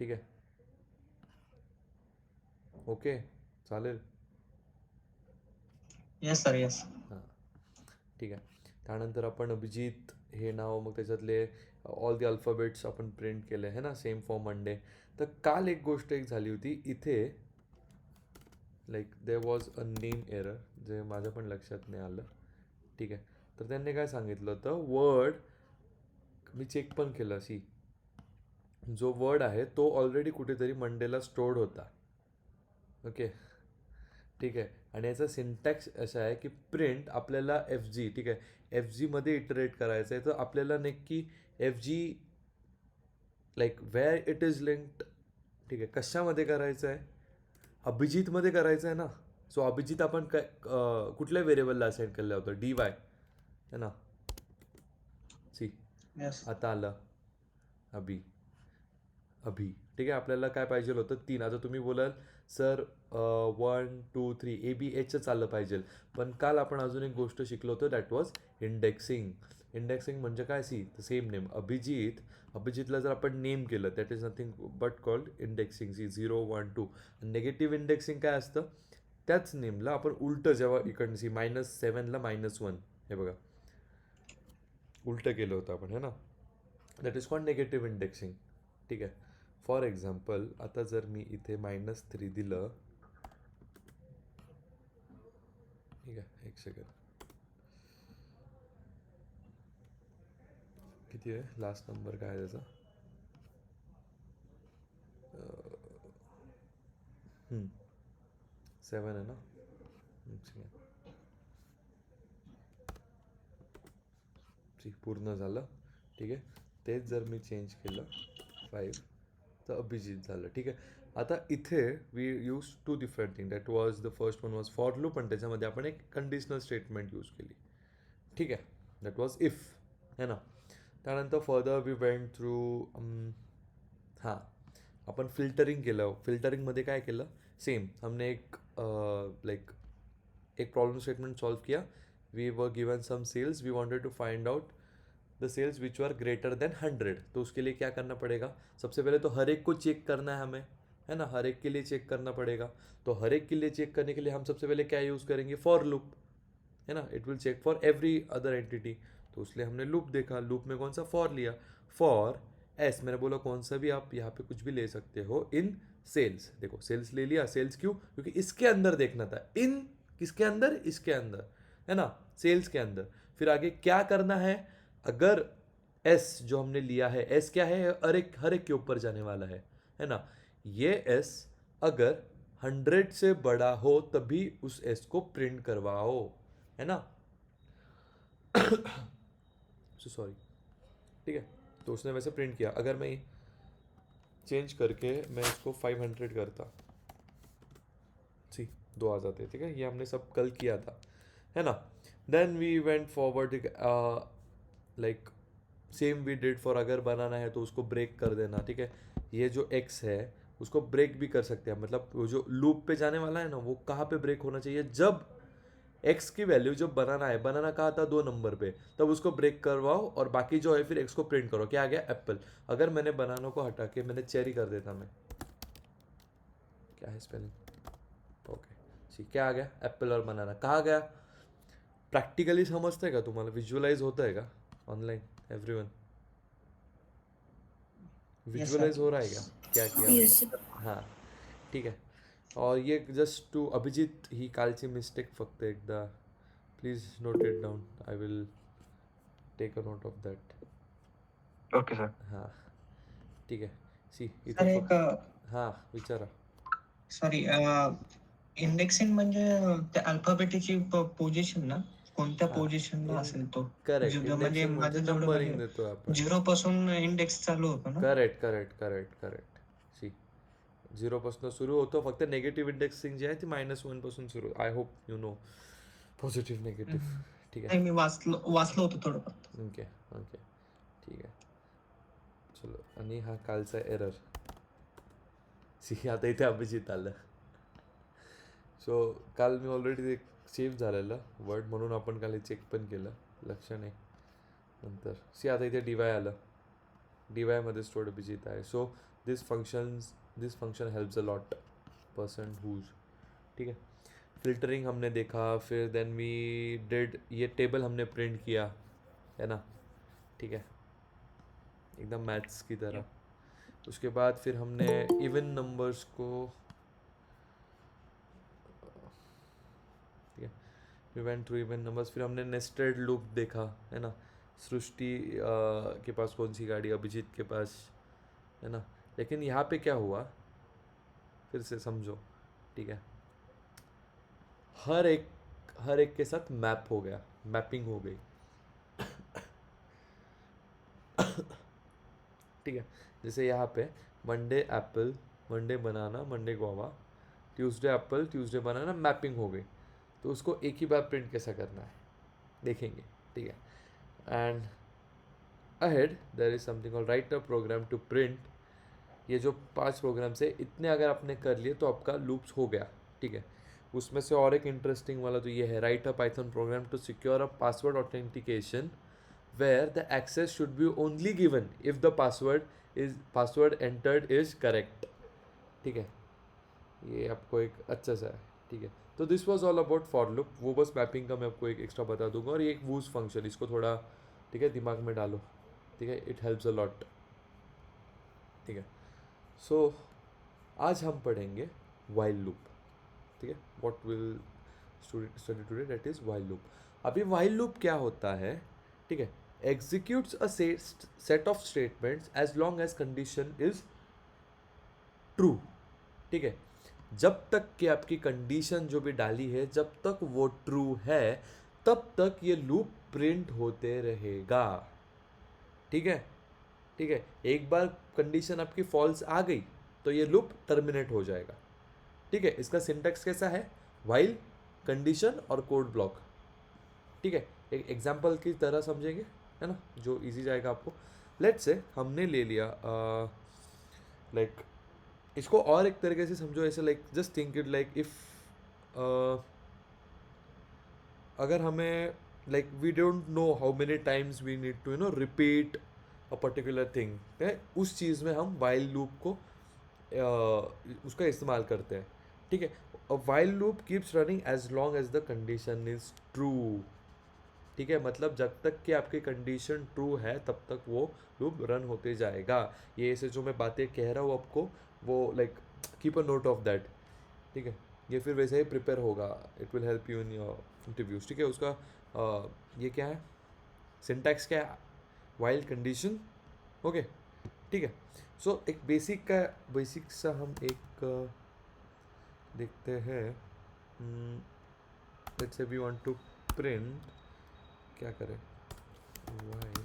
ठीक आहे. ओके, चालेल. Yes sir, yes. हां, ठीक आहे. त्यानंतर आपण अभिजित हे नाव, मग त्याच्यातले ऑल दी अल्फाबेट्स आपण प्रिंट केले आहे ना, सेम फॉर मंडे. तर काल एक गोष्ट झाली होती इथे, like there was a name error, जे माझ्या पण लक्षात नाही आलं. ठीक आहे. तर त्यांनी काय सांगितलं होतं, वर्ड मी चेक पण केलं, जो वर्ड आहे तो ऑलरेडी कुठेतरी मंडेला स्टोर्ड होता. ओके, ठीक आहे. आणि याचा सिंटॅक्स असा आहे की प्रिंट आपल्याला एफ जी, ठीक आहे, एफ जीमध्ये इटरेट करायचं आहे. तर आपल्याला नक्की F G like where it is linked, ठीक आहे, कशामध्ये करायचं आहे, अभिजितमध्ये करायचं आहे ना. सो अभिजित आपण काय कुठल्या व्हेरिएबलला असाइन केलं होतं, डी वाय है ना. सी, येस. आता आलं अभि, अभि, ठीक आहे. आपल्याला काय पाहिजे होतं, 3. आता तुम्ही बोलाल सर 1 2 3 ए बी एचचं चाललं पाहिजे, पण काल आपण अजून एक गोष्ट शिकलो होतो, दॅट वॉज इंडेक्सिंग. इंडेक्सिंग म्हणजे काय, सेम नेम अभिजित. अभिजितला जर आपण नेम केलं, that is nothing but called indexing. 0 1 2. Negative indexing काय असतं, त्याच नेमला आपण उलटं, जेव्हा इकडनं -7ला -1, हे बघा उलटं केलं होतं आपण, है ना. That is called negative indexing. ठीक आहे. फॉर एक्झाम्पल, आता जर मी इथे -3 दिलं, ठीक आहे, एक सेकंड, किती आहे लास्ट नंबर, काय आहे त्याचा, 7 आहे ना. एक second. पूर्ण झालं, ठीक आहे. तेच जर मी चेंज केलं 5, तर अभिजित झालं. ठीक आहे. आता इथे we use 2 different thing. That was the first one was for loop, पण त्याच्यामध्ये आपण एक कंडिशनल स्टेटमेंट यूज केली. ठीक आहे. दॅट वॉज इफ, है ना. त्यानंतर फर्दर वी वेंट थ्रू, हां, आपण फिल्टरिंग केलं. फिल्टरिंगमध्ये काय केलं, सेम हमने एक लाइक एक प्रॉब्लम स्टेटमेंट सॉल्व किया. We were given some cells, we wanted to find out the cells which are greater than 100. तो उसके लिए क्या करना पड़ेगा, सबसे पहले तो हर एक को चेक करना है हमें, है ना. हर एक के लिए चेक करना पड़ेगा. तो हर एक के लिए चेक करने के लिए हम सबसे पहले क्या यूज़ करेंगे, फॉर लूप, है ना. It will check for every other entity. तो इसलिए हमने लूप देखा, लूप में कौन सा, फॉर लिया. फॉर एस, मैंने बोला कौन सा भी आप यहाँ पे कुछ भी ले सकते हो, इन सेल्स. देखो सेल्स ले लिया. सेल्स क्यों, क्योंकि इसके अंदर देखना था. इन किसके अंदर, इसके अंदर, है ना, सेल्स के अंदर. फिर आगे क्या करना है, अगर एस जो हमने लिया है, एस क्या है, हर एक के ऊपर जाने वाला है ना. ये एस अगर 100 से बड़ा हो तभी उस एस को प्रिंट करवाओ, है ना. So sorry. ठीक है. तो उसने वैसे प्रिंट किया. अगर मैं चेंज करके मैं इसको 500 करता, सी 2 आ जाते. ठीक है. ये हमने सब कल किया था, है ना. Then we went forward, like same we did for, अगर बनाना है तो उसको ब्रेक कर देना. ठीक है. ये जो एक्स है उसको ब्रेक भी कर सकते हैं, मतलब वो जो लूप पे जाने वाला है ना, वो कहाँ पे ब्रेक होना चाहिए, जब एक्स की वैल्यू जब बनाना है, बनाना कहा था 2 नंबर पे, तब उसको ब्रेक करवाओ और बाकी जो है फिर एक्स को प्रिंट करो. क्या आ गया, एप्पल. अगर मैंने बनाना को हटा के मैंने चेरी कर देता, मैं क्या है स्पेलिंग, ओके, ठीक, क्या आ गया, एप्पल और बनाना. कहाँ गया, प्रैक्टिकली समझते का तुम्हाला, विजुअलाइज होता है का online, everyone yes visualize sir. हो रहा है क्या किया येस मैंने. हां, ठीक आहे. और ये जस्ट टू अभिजित, ही कालची मिस्टेक फक्त एकदा please note it down. I will take a note of that. Okay sir. हां, ठीक आहे. सी सर इथे एक, फक्त हां, विचारा. सॉरी, इंडेक्सिंग म्हणजे त्या अल्फाबेटीची पोझिशन ना, कोणत्या हां, पोझिशनला इन असेल तो. करेक्ट. म्हणजे इंडेक्सिंग म्हणजे माझं जेवढं नंबरिंग म्हणजे देतोय आपण. 0 पासून इंडेक्स चालू होतो ना. Correct, correct, correct, correct. C 0पासून सुरू होतो. फक्त नेगेटिव्ह इंडेक्सिंग जी आहे ती -1पासून सुरू. I hope you know positive negative. ठीक आहे. नाही, मी वाचलं होतं थोडंफार. ओके, ओके, ठीक आहे. चलो. आणि हा कालचा एरर, सी आता इथे अभिजित आलं. सो काल मी ऑलरेडी एक सेव्ह झालेलं वर्ड, म्हणून आपण काल चेक पण केलं, लक्ष नाही. नंतर सी आता इथे डी वाय आलं. डी वायमध्ये स्टोर्ड अभिजित आहे. So this function helps a lot person whose, ठीक है। फिल्टरिंग हमने देखा, फिर देन वी डिड ये टेबल हमने प्रिंट किया, है ना, ठीक है, एकदम मैथ्स की तरह। उसके बाद फिर हमने इवन नंबर्स को, ठीक है, we went through even numbers. फिर हमने नेस्टेड लूप देखा, है ना, सृष्टि के पास कौन सी गाड़ी, अभिजीत के पास, है ना। लेकिन यहाँ पे क्या हुआ, फिर से समझो, ठीक है, हर एक के साथ मैप हो गया, मैपिंग हो गई, ठीक है। जैसे यहाँ पे Monday apple, Monday banana, Monday guava, Tuesday apple, Tuesday banana, mapping हो गई। तो उसको एक ही बार प्रिंट कैसा करना है देखेंगे, ठीक है। And ahead there is something called write a program to print. ये जो 5 प्रोग्राम्स है, इतने अगर आपने कर लिए तो आपका लूप्स हो गया, ठीक है। उसमें से और एक इंटरेस्टिंग वाला तो ये है, write a Python program to secure a password authentication where the access should be only given if the password entered is correct, ठीक है। ये आपको एक अच्छा सा है, ठीक है। तो this was all about for loop. वो बस मैपिंग का मैं आपको एक एक्स्ट्रा बता दूंगा, और ये एक वूज फंक्शन, इसको थोड़ा, ठीक है, दिमाग में डालो, ठीक है, इट हेल्प्स अ लॉट, ठीक है। सो आज हम पढ़ेंगे वाइल लूप, ठीक है, what will study today, that is while loop. अभी वाइल लूप क्या होता है, ठीक है, executes a set of statements as long as condition is true, ठीक है। जब तक कि आपकी कंडीशन जो भी डाली है, जब तक वो ट्रू है, तब तक ये लूप प्रिंट होते रहेगा, ठीक है, ठीक है। एक बार कंडीशन आपकी फॉल्स आ गई तो ये लूप टर्मिनेट हो जाएगा, ठीक है। इसका सिंटैक्स कैसा है, वाइल, कंडीशन और कोड ब्लॉक, ठीक है। एक एग्जांपल की तरह समझेंगे, है ना, जो इजी जाएगा आपको। लेट्स से हमने ले लिया, लाइक इसको और एक तरीके से समझो, ऐसे like just think it like if अगर हमें like we don't know how many times we need to repeat a particular thing, है, उस चीज़ में हम वाइल लूप को उसका इस्तेमाल करते हैं, ठीक है। While loop keeps running as long as the condition is true, ठीक है। मतलब जब तक कि आपकी कंडीशन ट्रू है तब तक वो लूप रन होते जाएगा। ये ऐसे जो मैं बातें कह रहा हूँ आपको, वो like keep a note of that, ठीक है। ये फिर वैसे ही प्रिपेयर होगा, it will help you in your interviews, ठीक है। उसका ये क्या है, सिंटैक्स क्या है, वाइल, कंडीशन, ओके, ठीक है। सो एक बेसिक सा हम एक देखते हैं। Let's say we want to print, क्या करें, वाइल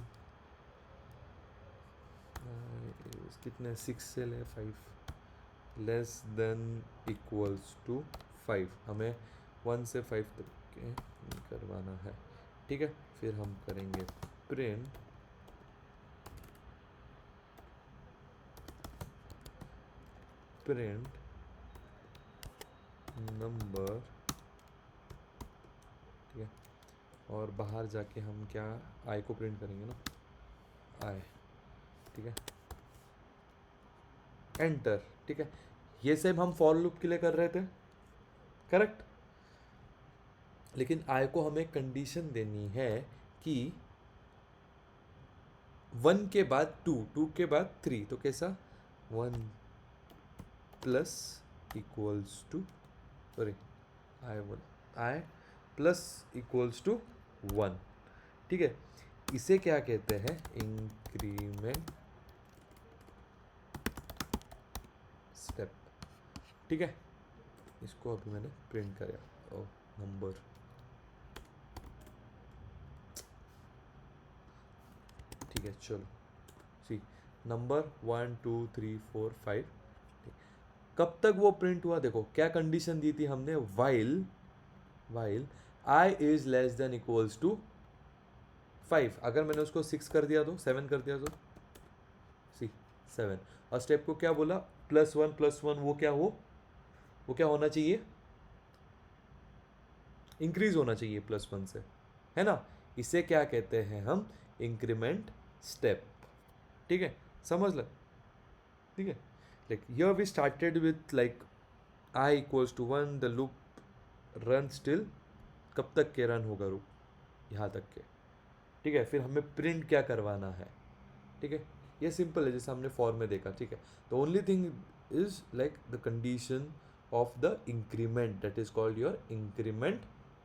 कितने 6 से ले 5 लेस देन इक्वल्स टू 5, हमें 1 से 5 तक के करवाना है, ठीक है। फिर हम करेंगे प्रिंट नंबर, ठीक है। और बाहर जाके हम क्या, आई को प्रिंट करेंगे ना, आई, ठीक है, एंटर, ठीक है। ये सब हम फॉर लूप के लिए कर रहे थे, करेक्ट। लेकिन आई को हमें कंडीशन देनी है कि 1 के बाद 2, 2 के बाद 3, तो कैसा, 1 plus equals to, sorry, I plus equals to 1, ठीक है। इसे क्या कहते हैं, इंक्रीमेंट स्टेप, ठीक है। इसको अभी मैंने प्रिंट कराया, ओ नंबर, ठीक है, चलो सी नंबर 1 2 3 4 5, कब तक वो प्रिंट हुआ, देखो क्या कंडीशन दी थी हमने, while I is less than equals to 5। अगर मैंने उसको 6 कर दिया तो, 7 कर दिया तो, सी 7, और स्टेप को क्या बोला, +1 वो क्या हो, वो क्या होना चाहिए, इंक्रीज होना चाहिए +1 से, है ना। इसे क्या कहते हैं हम, इंक्रीमेंट स्टेप, ठीक है, समझ ल, ठीक है। like here we started with like I equals to 1, the loop runs till कब तक के रन होगा लूप, यहाँ तक के, ठीक है। फिर हमें प्रिंट क्या करवाना है, ठीक है। ये सिंपल है जैसे हमने फॉर में देखा, ठीक है। The only thing is like the condition of the increment, that is called your increment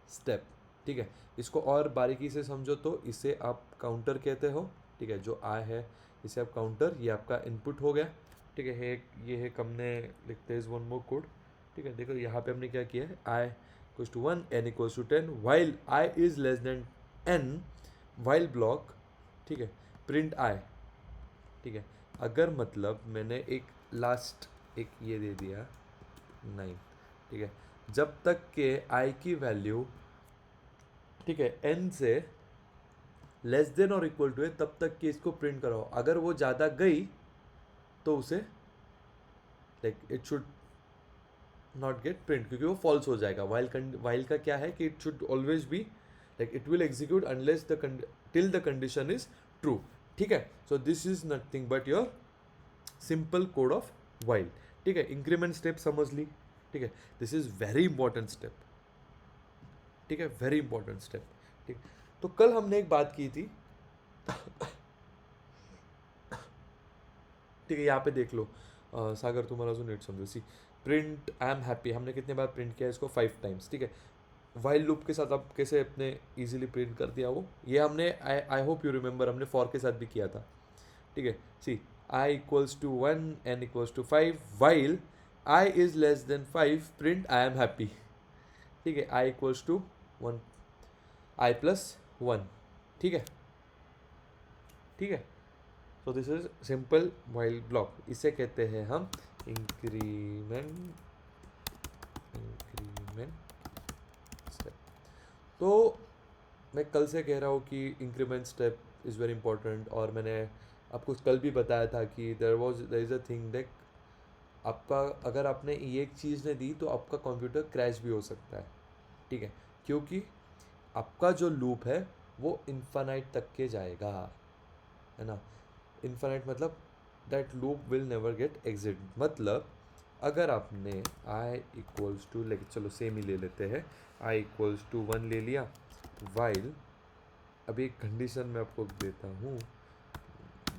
step, ठीक है। इसको और बारीकी से समझो तो इसे आप काउंटर कहते हो, ठीक है। जो आई है इसे आप काउंटर, ये आपका इनपुट हो गया, ठीक है। ये है हमने लिखते हैं वन मोर कोड, ठीक है। देखो यहाँ पे हमने क्या किया है, i equals to 1, n equals to 10, while I is less than n, while block, ठीक है, प्रिंट आई, ठीक है। अगर मतलब मैंने एक लास्ट एक ये दे दिया 9, ठीक है, जब तक के आई की वैल्यू, ठीक है, n से लेस देन और इक्वल टू है तब तक कि इसको प्रिंट कराओ। अगर वो ज़्यादा गई तो उसे like it should not gate print, क्योंकि वो फॉल्स हो जाएगा। वाइल का क्या है कि it should always be like it will execute unless till the condition is true, ठीक है। So this is nothing but your simple code of while, ठीक है। इंक्रीमेंट स्टेप समझ ली, ठीक है। This is very important step, ठीक है, very important step, ठीक। तो कल हमने एक बात की थी, ठीक है। यहाँ पे देख लो सागर, तुम्हारा जो नेट समझो, सी प्रिंट आई एम हैप्पी, हमने कितने बार प्रिंट किया इसको 5 टाइम्स, ठीक है। वाइल लूप के साथ आप कैसे अपने इजीली प्रिंट कर दिया वो, ये हमने आई होप यू रिमेंबर हमने फॉर के साथ भी किया था, ठीक है। See i equals to 1, n equals to 5, while I is less than 5, print I am happy, ठीक है। I equals to 1, i plus 1, ठीक है, ठीक है। So this is simple while block, इसे कहते हैं हम इंक्रीमेंट स्टेप। तो मैं कल से कह रहा हूँ कि increment step is very important, और मैंने आपको कल भी बताया था कि there is a thing that आपका अगर आपने ये एक चीज़ ने दी तो आपका कंप्यूटर क्रैश भी हो सकता है, ठीक है, क्योंकि आपका जो लूप है वो इन्फानाइट तक के जाएगा, है ना। इन्फानाइट मतलब that loop will never get exit, मतलब अगर आपने i इक्वल्स टू, लेकिन चलो सेम ही ले लेते हैं, i इक्वल्स टू 1 ले लिया, वाइल अभी एक कंडीशन मैं आपको देता हूँ,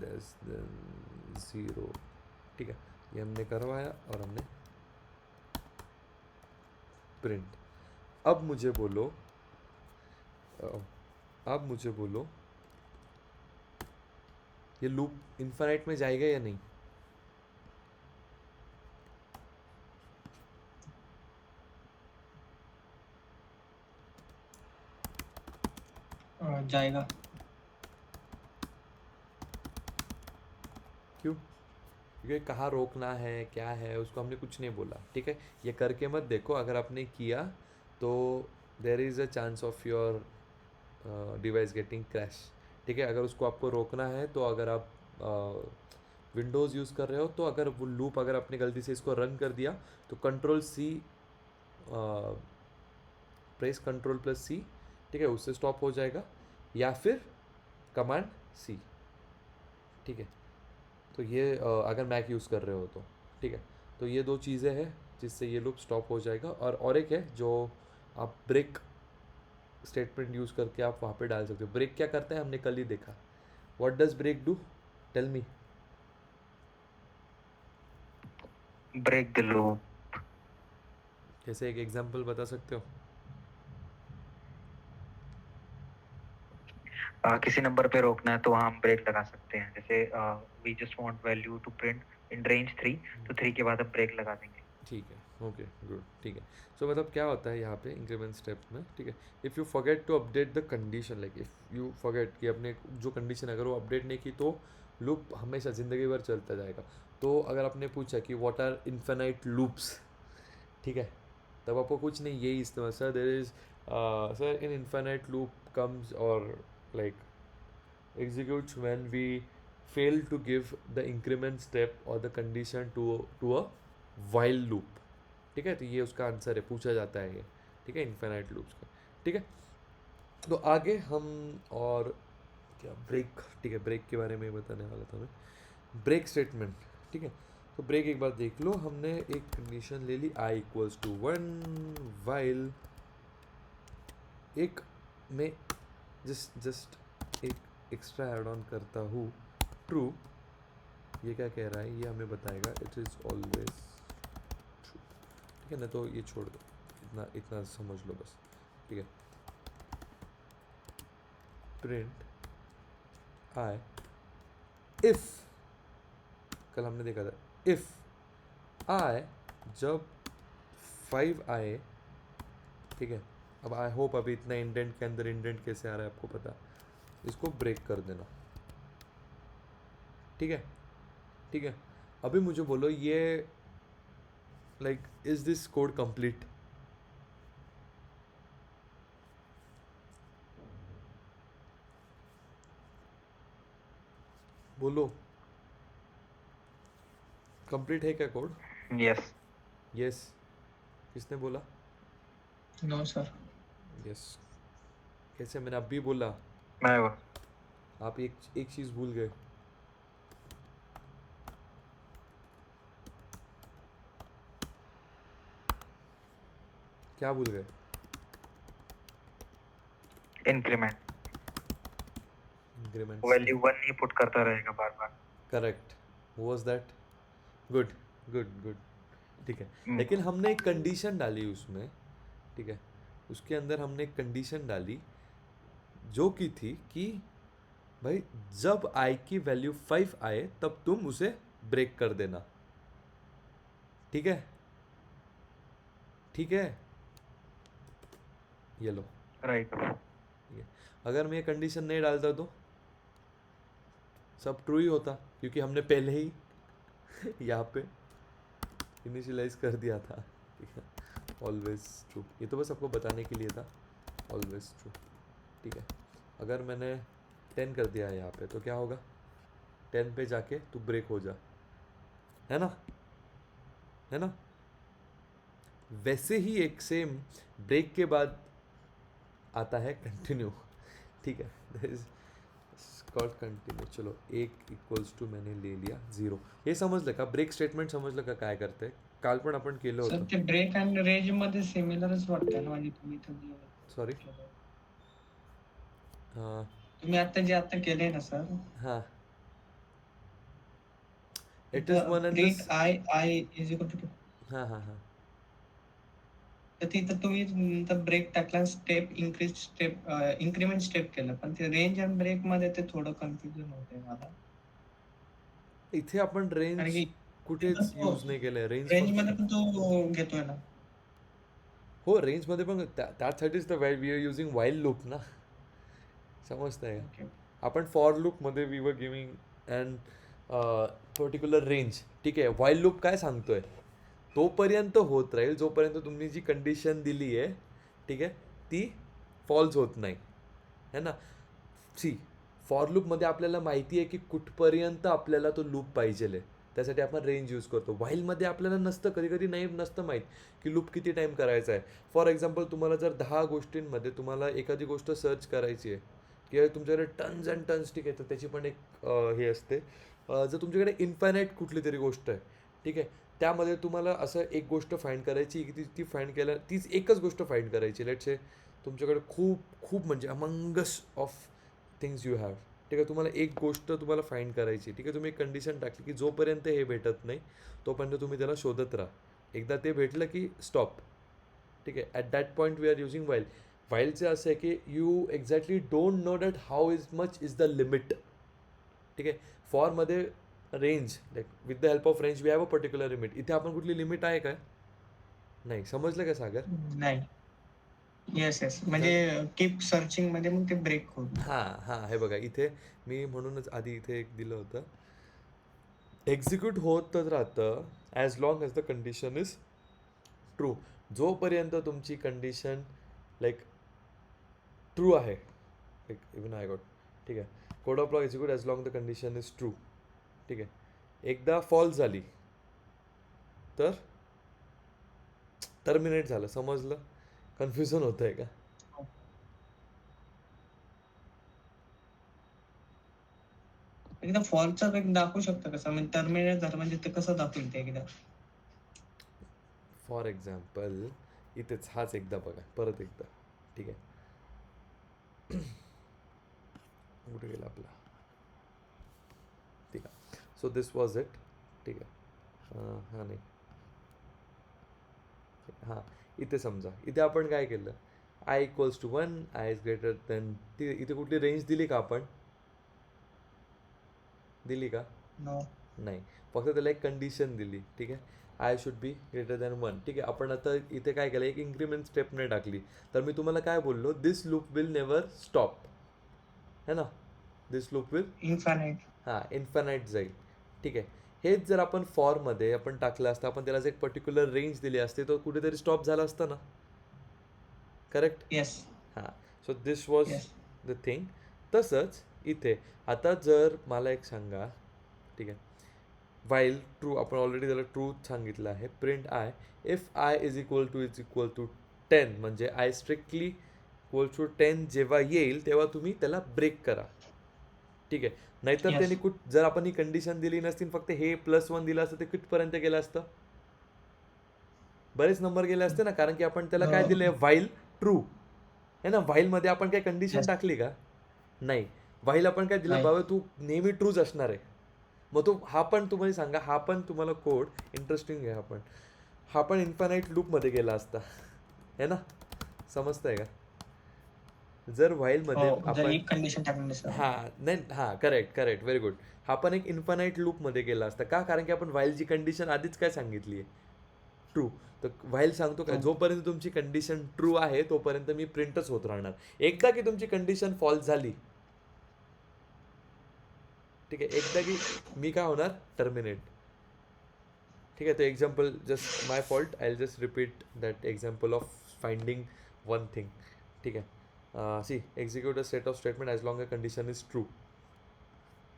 लेस देन 0, ठीक है। ये हमने करवाया और हमने प्रिंट। अब मुझे बोलो ये लूप इन्फानाइट में जाएगा या नहीं? जाएगा। क्यों? क्योंकि कहाँ रोकना है क्या है उसको हमने कुछ नहीं बोला, ठीक है। ये करके मत देखो, अगर आपने किया तो there is a chance of your device getting crash, ठीक है। अगर उसको आपको रोकना है तो अगर आप विंडोज़ यूज़ कर रहे हो तो अगर वो लूप अगर आपने गलती से इसको रन कर दिया तो control C, press control plus C, ठीक है, उससे स्टॉप हो जाएगा, या फिर कमांड सी, ठीक है। तो ये अगर मैक यूज़ कर रहे हो तो, ठीक है। तो ये दो चीज़ें हैं जिससे ये लूप स्टॉप हो जाएगा, और एक है जो आप ब्रेक स्टेटमेंट यूज़ करके आप वहाँ पे डाल सकते हो। ब्रेक क्या करता है हमने कल ही देखा, what does break do, tell me. Break the loop. जैसे एक एग्जांपल बता सकते हो? किसी नंबर पे रोकना है तो वहाँ हम ब्रेक लगा सकते हैं, जैसे we just want value to print in range 3, तो 3 के बाद हम ब्रेक लगा देंगे। ठीक है, ओके गुड, ठीक है। सो मतलब क्या होता है यहाँ पे इंक्रीमेंट स्टेप में, ठीक है, if you forget to update the condition, like if you forget कि अपने जो कंडीशन अगर वो अपडेट नहीं की तो लूप हमेशा ज़िंदगी भर चलता जाएगा। तो अगर आपने पूछा कि व्हाट आर इन्फिनाइट लूप्स, ठीक है, तब आपको कुछ नहीं यही इस्तेमाल, sir there is sir in infinite loop comes और like executes when we fail to give the increment step or the condition to a while loop, ठीक है। तो ये उसका आंसर है, पूछा जाता है ये, ठीक है, इन्फिनाइट लूप्स का, ठीक है। तो आगे हम और क्या, ब्रेक, ठीक है, ब्रेक के बारे में बताने वाला था मैं, ब्रेक स्टेटमेंट, ठीक है। तो ब्रेक एक बार देख लो, हमने एक कंडीशन ले ली i इक्वल्स टू 1 वाइल एक में जस्ट एक एक्स्ट्रा ऐड ऑन करता हूँ ट्रू। ये क्या कह रहा है, ये हमें बताएगा इट इज़ ऑलवेज ट्रू। ठीक है ना, तो ये छोड़ दो, इतना इतना समझ लो बस। ठीक है, प्रिंट आई इफ, कल हमने देखा था इफ आई जब 5 आए, ठीक है। अब आई होप अभी इतना इंडेंट के अंदर इंडेंट कैसे आ रहा है आपको पता, इसको ब्रेक कर देना। ठीक है, ठीक है। अभी मुझे बोलो ये like is this code complete? बोलो, कंप्लीट है क्या कोड? यस। यस, किसने बोला? No sir. यस, कैसे? मैंने अभी बोला। मैं वो आप एक चीज़ भूल गए। क्या भूल गए? Increment increment. वैल्यू 1 ही पुट करता रहेगा बार बार। Correct, was that good? Good good, ठीक है। हम्म। लेकिन हमने एक कंडीशन डाली उसमें, ठीक है, उसके अंदर हमने एक कंडीशन डाली जो की थी कि भाई जब i की वैल्यू 5 आए तब तुम उसे ब्रेक कर देना। ठीक है, ठीक है, ये लो। राइट। ठीक है, अगर मैं ये कंडीशन नहीं डालता तो सब ट्रू ही होता, क्योंकि हमने पहले ही यहाँ पे इनिशियलाइज कर दिया था। ठीक है, ऑलवेज ट्रू, ये तो बस आपको बताने के लिए था, ऑलवेज ट्रू। ठीक है, अगर मैंने 10 कर दिया है यहाँ पे तो क्या होगा, 10 पे जाके तू ब्रेक हो जा, है ना, है ना। वैसे ही एक सेम ब्रेक के बाद आता है कंटिन्यू। ठीक है, कॉल्ड कंटिन्यू। चलो एक इक्वल्स टू मैंने ले लिया 0, हे समजलं का? ब्रेक स्टेटमेंट समजलं का काय करते? काल पण आपण केलं सर होतं। ते ब्रेक अँड रेंज मध्ये सिमिलरच वाटतंय ना, म्हणजे तुम्ही सॉरी, हां तुम्ही आता जे आता केले ना सर, हां, it is one and print this. I is equal to, हां हां हां, तर तिथं तुम्ही नंतर ब्रेक टाकला, step increase step increment step केलं, पण ते रेंज अँड ब्रेक मध्ये ते थोडं कन्फ्युजन होतंय मला. इथे आपण कारण रेंज की कुठेच यूज नाही केलंय, रेंज रेंज मध्ये फक्त पण तो घेतोय ना. हो रेंजमध्ये पण त्यासाठीच तर we are using while loop ना, समजतंय का? ओके. आपण फॉर लूपमध्ये we were giving and particular range, ठीक आहे. वाईल लूप काय सांगतोय, तोपर्यंत होत राहील जोपर्यंत तुम्ही जी कंडिशन दिली आहे, ठीक आहे, ती फॉल्स होत नाही, है ना. सी, फॉर लूपमध्ये आपल्याला माहिती आहे की कुठपर्यंत आपल्याला तो लूप पाहिजे आहे, त्यासाठी आपण रेंज यूज करतो. वाईलमध्ये आपल्याला नसतं, कधी कधी नाही नसतं माहीत की लूप किती टाईम करायचा आहे. फॉर एक्झाम्पल तुम्हाला जर 10 गोष्टींमध्ये तुम्हाला एखादी गोष्ट सर्च करायची आहे किंवा तुमच्याकडे टन्स अँड टन्स, ठीक आहे, तर त्याची पण एक हे असते. जर तुमच्याकडे इन्फायनाईट कुठली तरी गोष्ट आहे, ठीक आहे, त्यामध्ये तुम्हाला असं एक गोष्ट फाईंड करायची की ती फाईंड केल्या, तीच एकच गोष्ट फाईंड करायची. लेट्स से तुमच्याकडे खूप खूप म्हणजे Among Us of things you have, ठीक आहे, तुम्हाला एक गोष्ट तुम्हाला फाईंड करायची, ठीक आहे. तुम्ही एक कंडिशन टाकली की जोपर्यंत हे भेटत नाही तोपर्यंत तुम्ही त्याला शोधत राहा, एकदा ते भेटलं की स्टॉप. ठीक आहे, at that point we are using while. वाईलचे असं आहे की you exactly don't know that how is much is the limit. ठीक आहे, फॉरमध्ये range like with the help of range we have a particular limit. इथे आपण कुठली लिमिट आहे काय? नाही. समजलं का सागर? नाही. येस येस, म्हणजे कीप सर्चिंग मध्ये मग ते ब्रेक होत. हां हां, हे बघा इथे मी म्हणूनच आधी इथे एक दिलं होतं, एक्झिक्यूट होतच राहतं as long as the condition is true. जोपर्यंत तुमची कंडिशन लाईक ट्रू आहे, लाईक इवन आय गॉट, ठीक आहे, code of law execute as long the condition is true. ठीक आहे, एकदा फॉल्स झाली तर टर्मिनेट झालं. समजलं? कन्फ्युजन होतं आहे का? एकदा फॉरचा एक दाखवू शकता कसं म्हणजे टर्मिनेट झालं म्हणजे ते कसं दाखवेल ते एकदा. फॉर एक्झाम्पल इथेच हाच एकदा बघा परत एकदा. ठीक आहे. कुठे गेला आपला. ठीक आहे. So this was it. ठीक आहे. हां नाही हां इथे समजा इथे आपण काय केलं I equals to 1 I is greater than इथे कुठली रेंज दिली का आपण दिली का नो. नाही फक्त त्याला एक कंडिशन दिली. ठीक आहे. I should be greater than 1. ठीक आहे. आपण आता इथे काय केलं एक इन्क्रीमेंट स्टेप नाही टाकली तर मी तुम्हाला काय बोललो this loop will never stop है ना दिस लूप विल इन्फानाइट. हां इन्फानाईट जाईल. ठीक आहे. हेच जर आपण फॉरमध्ये आपण टाकलं असतं आपण त्याला एक पर्टिक्युलर रेंज दिली असते तो कुठेतरी स्टॉप झाला असता ना करेक्ट. येस. हां so this was yes. The thing. तसंच इथे आता जर मला एक सांगा. ठीक आहे. वाईल ट्रू आपण ऑलरेडी त्याला ट्रू सांगितलं आहे print I if I is equal to 10 म्हणजे आय स्ट्रिक्टली इक्वल टू 10 जेव्हा येईल तेव्हा तुम्ही त्याला ब्रेक करा. ठीक आहे. नाहीतर Yes. त्यांनी जर आपण ही कंडिशन दिली नसती फक्त हे +1 दिलं असतं ते कुठपर्यंत गेलं असतं बरेच नंबर गेले असते ना कारण की आपण त्याला काय दिलंय व्हाईल ट्रू है ना व्हाईलमध्ये आपण काय कंडिशन Yes. टाकली का नाही व्हाईल आपण काय दिलं नाही. बाबा तू नेहमी ट्रूच असणार आहे. मग तो हा पण तुम्हाला सांगा हा पण तुम्हाला कोड इंटरेस्टिंग आहे हा पण इन्फानाईट लूपमध्ये गेला असता है ना समजतंय का जर व्हाईलमध्ये हो, जर आपण एक कंडिशन टाकली सर. हां नाही हां करेक्ट व्हेरी गुड. हा पण एक इन्फानाईट लूपमध्ये गेला असता का कारण की आपण व्हाईलची कंडिशन आधीच काय सांगितली आहे ट्रू. तर व्हाईल सांगतो काय True. जोपर्यंत तुमची कंडिशन ट्रू आहे तोपर्यंत मी प्रिंटच होत राहणार. एकदा की तुमची कंडिशन फॉल्स झाली ठीक आहे एकदा की मी काय होणार टर्मिनेट. ठीक आहे तो example just my fault I will just repeat that example of finding one thing. ठीक आहे. See execute a set of statement as long a condition is true.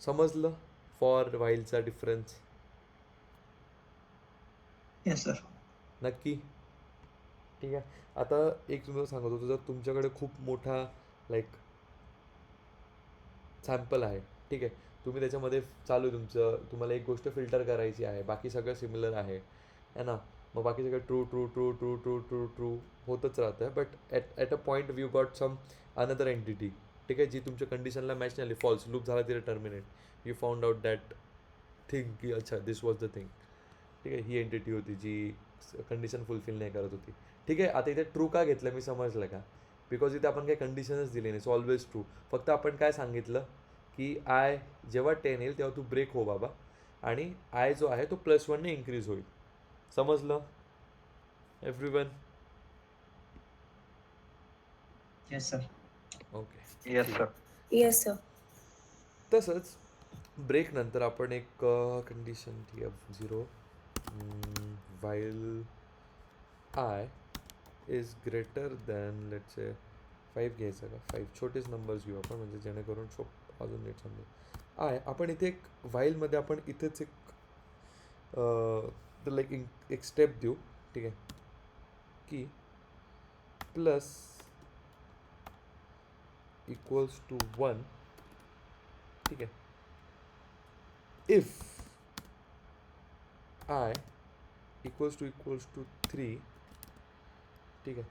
समजलं फॉर व्हाईलचा डिफरन्स येस सर. नक्की. ठीक आहे. आता एक तुम्हाला सांगत होतो जर तुमच्याकडे खूप मोठा लाईक सॅम्पल आहे ठीक आहे तुम्ही त्याच्यामध्ये चालू आहे तुमचं तुम्हाला एक गोष्ट फिल्टर करायची आहे बाकी सगळं सिमिलर आहे है ना मग बाकी सगळं true true true true true true true होतच राहतं but at a point you got some another entity. ठीक आहे जी तुमच्या कंडिशनला मॅच नाही आली फॉल्स लूप झाला तिथे terminate you found out that thing की अच्छा दिस वॉज द थिंग. ठीक आहे ही एंटिटी होती जी कंडिशन फुलफिल नाही करत होती. ठीक आहे. आता इथे ट्रू का घेतलं मी समजलं का बिकॉज इथे आपण काही कंडिशनच दिली नाही सो ऑलवेज ट्रू. फक्त आपण काय सांगितलं की आय जेव्हा 10 येईल तेव्हा तू ब्रेक हो बाबा आणि आय जो आहे तो +1ने इन्क्रीज होईल. समजलं everyone. Yes sir. Okay yes sir. Yes sir. तसंच ब्रेक नंतर आपण एक condition T F 0 while I is greater than let's say 5 घ्यायचं का 5 छोटेच नंबर्स घेऊ आपण म्हणजे जेणेकरून अजून नीट समजेल. आय आपण इथे एक व्हाईलमध्ये आपण इथेच एक लाईक एक स्टेप देऊ. ठीक आहे की प्लस इक्वल्स टू 1. ठीक आहे. If I equals to 3. ठीक आहे.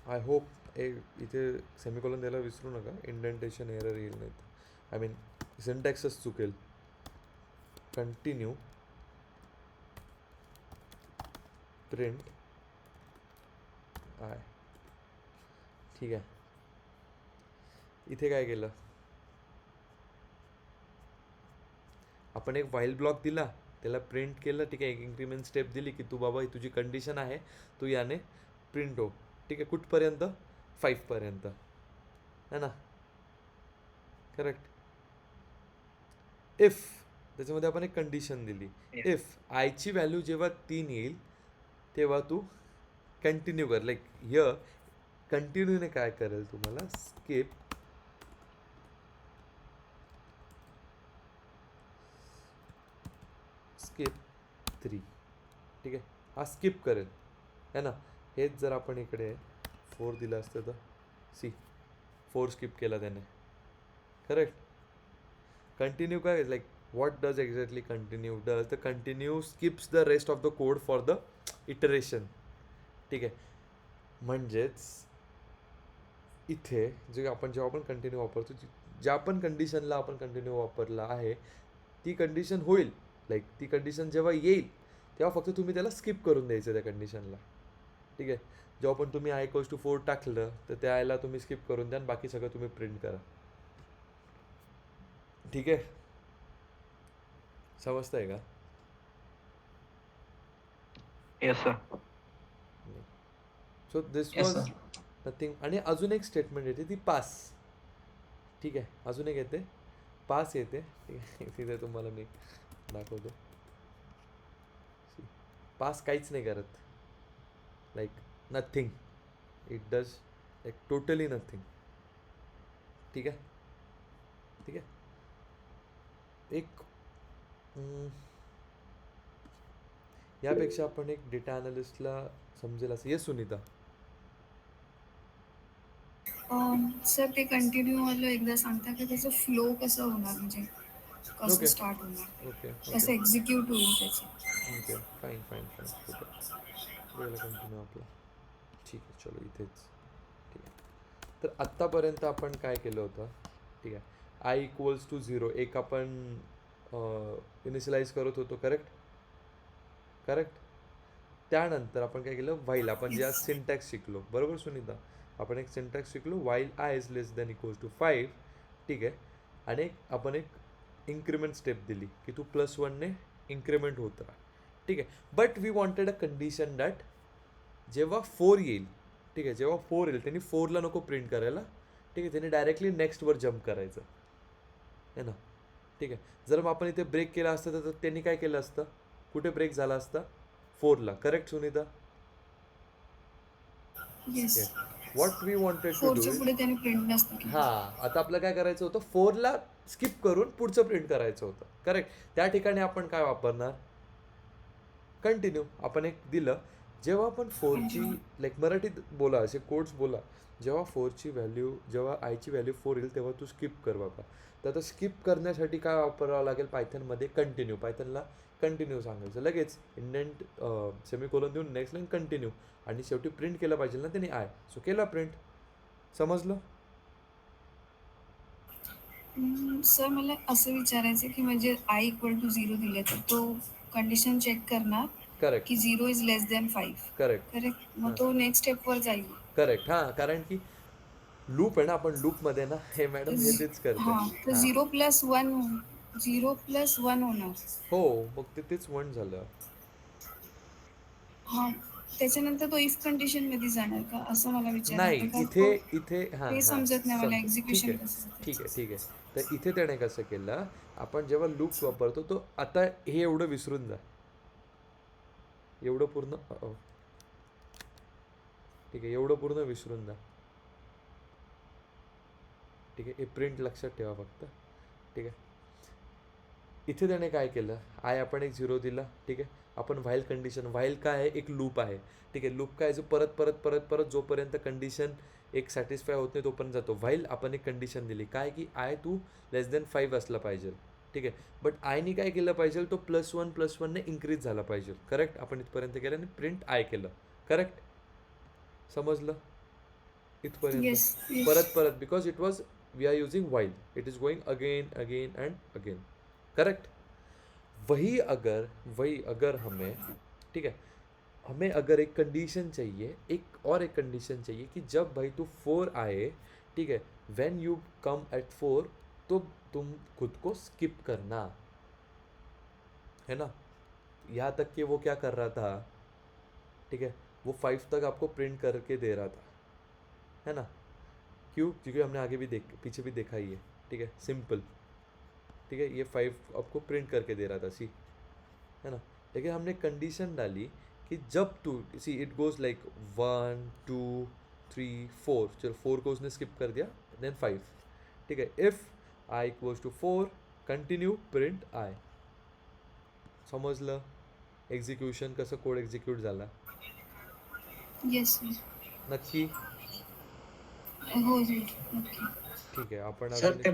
आय होप इथे सेमिकॉलन द्यायला विसरू नका इंडेंटेशन एरर येईल नाही आय मीन सिंटॅक्सच चुकेल. कंटिन्यू प्रिंट आय. ठीक आहे. इथे काय केलं आपण एक व्हाईल ब्लॉक दिला त्याला प्रिंट केलं. ठीक आहे. एक इन्क्रीमेंट स्टेप दिली की तू बाबा ही तुझी कंडिशन आहे तू याने प्रिंट हो. ठीक आहे. कुठपर्यंत 5 पर्यंत है ना करेक्ट. इफ त्याच्यामध्ये आपण एक कंडिशन दिली Yes. इफ आयची व्हॅल्यू जेव्हा 3 येईल तेव्हा तू कंटिन्यू कर लाईक य कंटिन्यूने काय करेल तुम्हाला स्किप स्किप 3. ठीक आहे. हा स्किप करेल है ना. हेच जर आपण इकडे 4 दिलं असतं तर सी 4 स्किप केला त्याने करेक्ट. कंटिन्यू काय like what does exactly continue does the continue skips the rest of the code for the iteration. ठीक आहे, म्हणजेच इथे जे आपण जेव्हा आपण कंटिन्यू वापरतो ज्या पण कंडिशनला आपण कंटिन्यू वापरला आहे ती कंडिशन होईल, लाईक ती कंडिशन जेव्हा येईल तेव्हा फक्त तुम्ही त्याला स्किप करून द्यायचं त्या कंडिशनला. ठीक आहे, जेव्हा पण तुम्ही i=4 टाकलं तर त्या आयला तुम्ही स्किप करून द्या आणि बाकी सगळं तुम्ही प्रिंट करा. ठीक आहे, समजतंय का? Yes, sir. So this Yes, was sir. Nothing. आणि अजून एक स्टेटमेंट येते ती पास. ठीक आहे, अजून एक येते पास येते. ठीक आहे, तिथे तुम्हाला मी दाखवतो. पास काहीच नाही करत, like nothing. It does like totally nothing. ठीक आहे, ठीक आहे. एक यापेक्षा आपण एक डेटा अनालिस्टला समजेल असं. येस सुनीता. सर ते कंटिन्यू वालं एकदा सांगता का त्याचं फ्लो कसं होणार, म्हणजे कसं ओके स्टार्ट होणार, ओके कसं ओके एक्झिक्यूट होईल त्याचं. Okay fine fine fine. ठीक आहे, गेला कंटिन्यू आपला. ठीक आहे, चलो इथेच. ठीक आहे, तर आत्तापर्यंत आपण काय केलं होतं? ठीक आहे, i=0 एक आपण इनिशियलाइज करत होतो. Correct correct. त्यानंतर आपण काय केलं, व्हाईल. आपण जे आज सिंटॅक्स शिकलो, बरोबर सुनीता? आपण एक सिंटॅक्स शिकलो, व्हाईल i=5. ठीक आहे, आणि आपण एक इन्क्रिमेंट स्टेप दिली की तू +1ने इन्क्रिमेंट होत राहा. ठीक आहे, but we wanted a condition that जेव्हा 4 येईल, ठीक आहे, जेव्हा 4 येईल त्यांनी 4ला नको प्रिंट करायला. ठीक आहे, त्यांनी डायरेक्टली नेक्स्टवर जम्प करायचं आहे ना. ठीक आहे, जर मग आपण इथे ब्रेक केला असतं तर त्यांनी काय केलं असतं, कुठे ब्रेक झाला असता? 4ला. Correct Sunita? Yes, what we wanted to do फोरच्या पुढे त्याने प्रिंट नसतं केलं. हां, आता आपलं काय करायचं होतं, 4ला स्किप करून पुढचं प्रिंट करायचं होतं. करेक्ट. त्या ठिकाणी आपण काय वापरणार? कंटिन्यू. आपण एक दिलं, जेव्हा आपण 4ची लाईक मराठीत बोला, असे कोड्स बोला, जेव्हा 4ची व्हॅल्यू, जेव्हा आयची व्हॅल्यू 4 येईल तेव्हा तू स्किप कर बाबा. तर आता स्किप करण्यासाठी काय वापरावं लागेल पायथनमध्ये? कंटिन्यू. पायथनला कंटिन्यू सांगायचं, लगेच इंडेंट सेमीकोलन देऊन नेक्स्ट लाईन कंटिन्यू, आणि शेवटी प्रिंट केलं पाहिजे ना त्याने आय. सो केला प्रिंट. समजलं? सर मला असं विचारायचं की म्हणजे i=0 दिले तर तो कंडिशन चेक करणार करेक्ट की 0 > 5. करेक्ट करेक्ट, मग हां तो नेक्स्ट स्टेपवर जाईल. करेक्ट. हां, कारण की लूप आहे ना, आपण लूपमध्ये ना, हे मॅडम हे तेच करते. हां, तर हां 0 + 1 होणार. हो, मग तेच 1 झालं. हां, त्याच्यानंतर तो इफ कंडिशन मध्ये जाणार का, असं मला नाही, विचारायचं इथे का? इथे हां ते हां समजत नाही मला समजा. ठीक एक्झिक्युशन आहे कसं होतं ठीक आहे त्याचं. ठीक आहे. तर इथे त्याने कसं केलं, आपण जेव्हा लूप्स वापरतो तो आता हे एवढं विसरून जा, एवढं पूर्ण ठीक आहे, एवढं पूर्ण विसरून जा. ठीक आहे, हे प्रिंट लक्षात ठेवा फक्त. ठीक आहे, इथे त्याने काय केलं, आय आपण एक 0 दिला. ठीक आहे, आपण व्हाईल कंडिशन, व्हाईल काय आहे, एक लूप आहे. ठीक आहे, लूप काय जो परत परत परत परत जोपर्यंत कंडिशन एक सॅटिस्फाय होत नाही तोपर्यंत जातो. व्हाईल आपण एक कंडिशन दिली काय, की आय तू <5 असला पाहिजे. ठीक आहे, बट आयनी काय केलं पाहिजे, तो +1 इन्क्रीज झाला पाहिजे. करेक्ट. आपण इथपर्यंत केलं आणि प्रिंट आय केलं. करेक्ट. समजलं इथपर्यंत? येस, परत परत, because it was we are using while, it is going again again and again. Correct. वही अगर हमें, ठीक है, हमें अगर एक कंडीशन चाहिए, एक कंडीशन चाहिए कि जब भाई तू 4 आए, ठीक है, व्हेन यू कम एट 4 तो तुम खुद को स्किप करना है ना. यहाँ तक कि वो क्या कर रहा था, ठीक है, वो 5 तक आपको प्रिंट करके दे रहा था, है ना. क्यों? क्योंकि हमने आगे भी पीछे भी देखा ही है. ठीक है, सिंपल. ठीक है, ये 5 आपको प्रिंट करके दे रहा था, सी, है ना. लेकिन हमने कंडीशन डाली कि जब तू सी इट गोज लाइक 1 2 3 4, चलो 4 को उसने स्किप कर दिया, देन 5. ठीक है, इफ i=4 कंटिन्यू प्रिंट आय. समजलं एक्झिक्युशन कसं कोड एक्झिक्यूट झाला? येस, नक्की. हो, ओके. ठीक आहे आपण सर अजून ते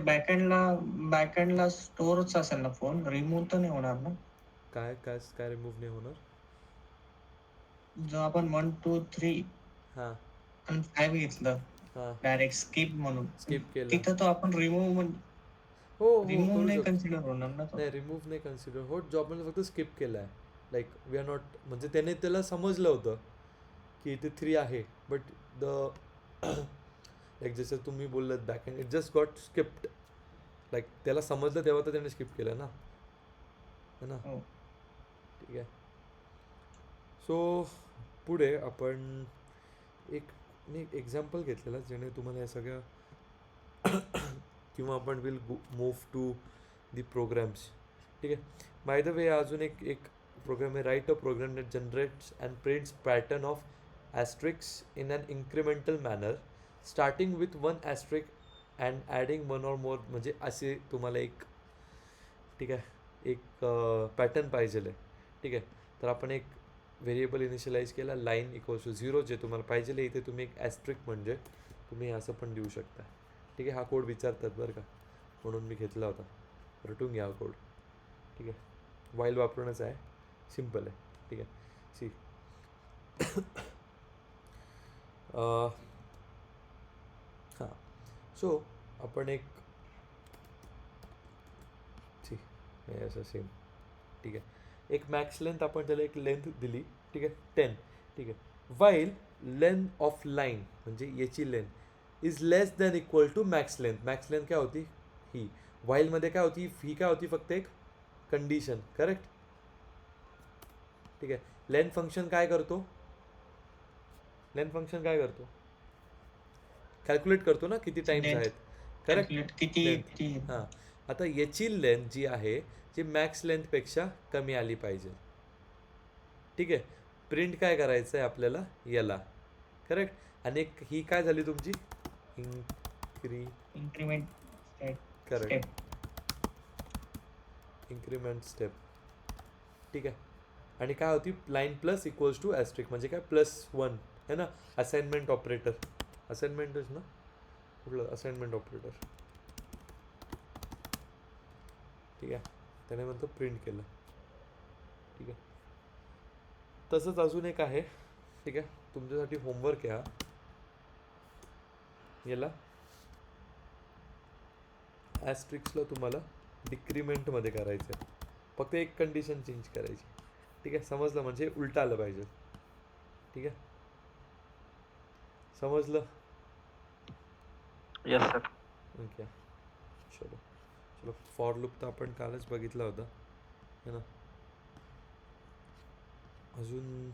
बॅकएंडला स्टोअरच असेल ना फोन, रिमूव्ह तर नाही होणार ना? काय काय काय रिमूव्ह नाही होणार? जो आपण 1 2 3 हां आणि 5 घेतलं हां डायरेक्ट स्किप म्हणून, स्किप केला. तिथं तो आपण रिमूव्ह हो रिमूव्ह करू नाही शकतो. कन्सिडर होणार ना तो? नाही रिमूव्ह नाही कन्सिडर होत, जो आपण फक्त स्किप केला आहे. लाईक वी आर नॉट, म्हणजे त्याने त्याला समजलं होतं की इथे 3 आहे, बट द लाईक जसं तुम्ही बोललात back and it just got skipped. Like त्याला समजलं तेव्हा तर त्याने स्किप केलं ना, है ना? हो. ठीक आहे. सो पुढे आपण एक एक्झाम्पल घेतलेला जेणे तुम्हाला या सगळ्या किंवा आपण will move to the programs. ठीक आहे. बाय द वे अजून एक प्रोग्राम आहे, write a program that generates and prints pattern of asterisks in an incremental manner starting with 1 asterisk and adding 1 or more. म्हणजे असे तुम्हाला एक, ठीक आहे, एक पॅटर्न पाहिजे आहे. ठीक आहे. तर आपण एक व्हेरिएबल इनिशियलाइज केला, लाईन इक्वल्स टू 0 जे तुम्हाला पाहिजे आहे. इथे तुम्ही एक ॲस्ट्रिक म्हणजे तुम्ही असं पण देऊ शकता. ठीक आहे. हा कोड विचारतात बरं का, म्हणून मी घेतला होता. रटून घ्या हा कोड. ठीक आहे. वाईल वापरूनच आहे, सिम्पल आहे. ठीक आहे. सी हां, सो आपण एक सी हे असं सेम. ठीक आहे. एक मॅक्स लेंथ आपण त्याला एक लेंथ दिली. ठीक आहे, 10. ठीक आहे. वाईल लेंथ ऑफ लाईन म्हणजे याची length is less than equal to max length. Max length काय होती? ही. वाईलमध्ये काय होती? ही काय होती? फक्त एक कंडिशन. करेक्ट. ठीक आहे. लेंथ फंक्शन काय करतो? लेंथ फंक्शन काय करतो? कॅल्क्युलेट करतो ना किती टाइम्स आहेत. करेक्ट. Calculate किती लेंथ. हां. आता याची लेंथ जी आहे जी मॅक्स लेंथपेक्षा कमी आली पाहिजे. ठीक आहे. प्रिंट काय करायचं आहे आपल्याला? याला. करेक्ट. आणि ही काय झाली तुमची? Increment correct. Increment step. ठीक आहे. आणि काय होती? लाईन प्लस इक्वल्स टू ॲस्ट्रिक म्हणजे काय? +1 है ना. Assignment operator. असाइनमेंटच ना कुठलं? Assignment operator. ठीक आहे. त्याने म्हणतो प्रिंट केलं. ठीक आहे. तसंच अजून एक आहे. ठीक आहे. तुमच्यासाठी होमवर्क आहे हा. याला ॲस्ट्रिक्सला तुम्हाला डिक्रीमेंटमध्ये करायचं आहे. फक्त एक कंडिशन चेंज करायची. ठीक आहे. समजलं? म्हणजे उलटं आलं पाहिजे. ठीक आहे. समजलं? Yes sir. ओके. चलो चलो. फॉर लूप तर आपण कालच बघितला होता, है ना. अजून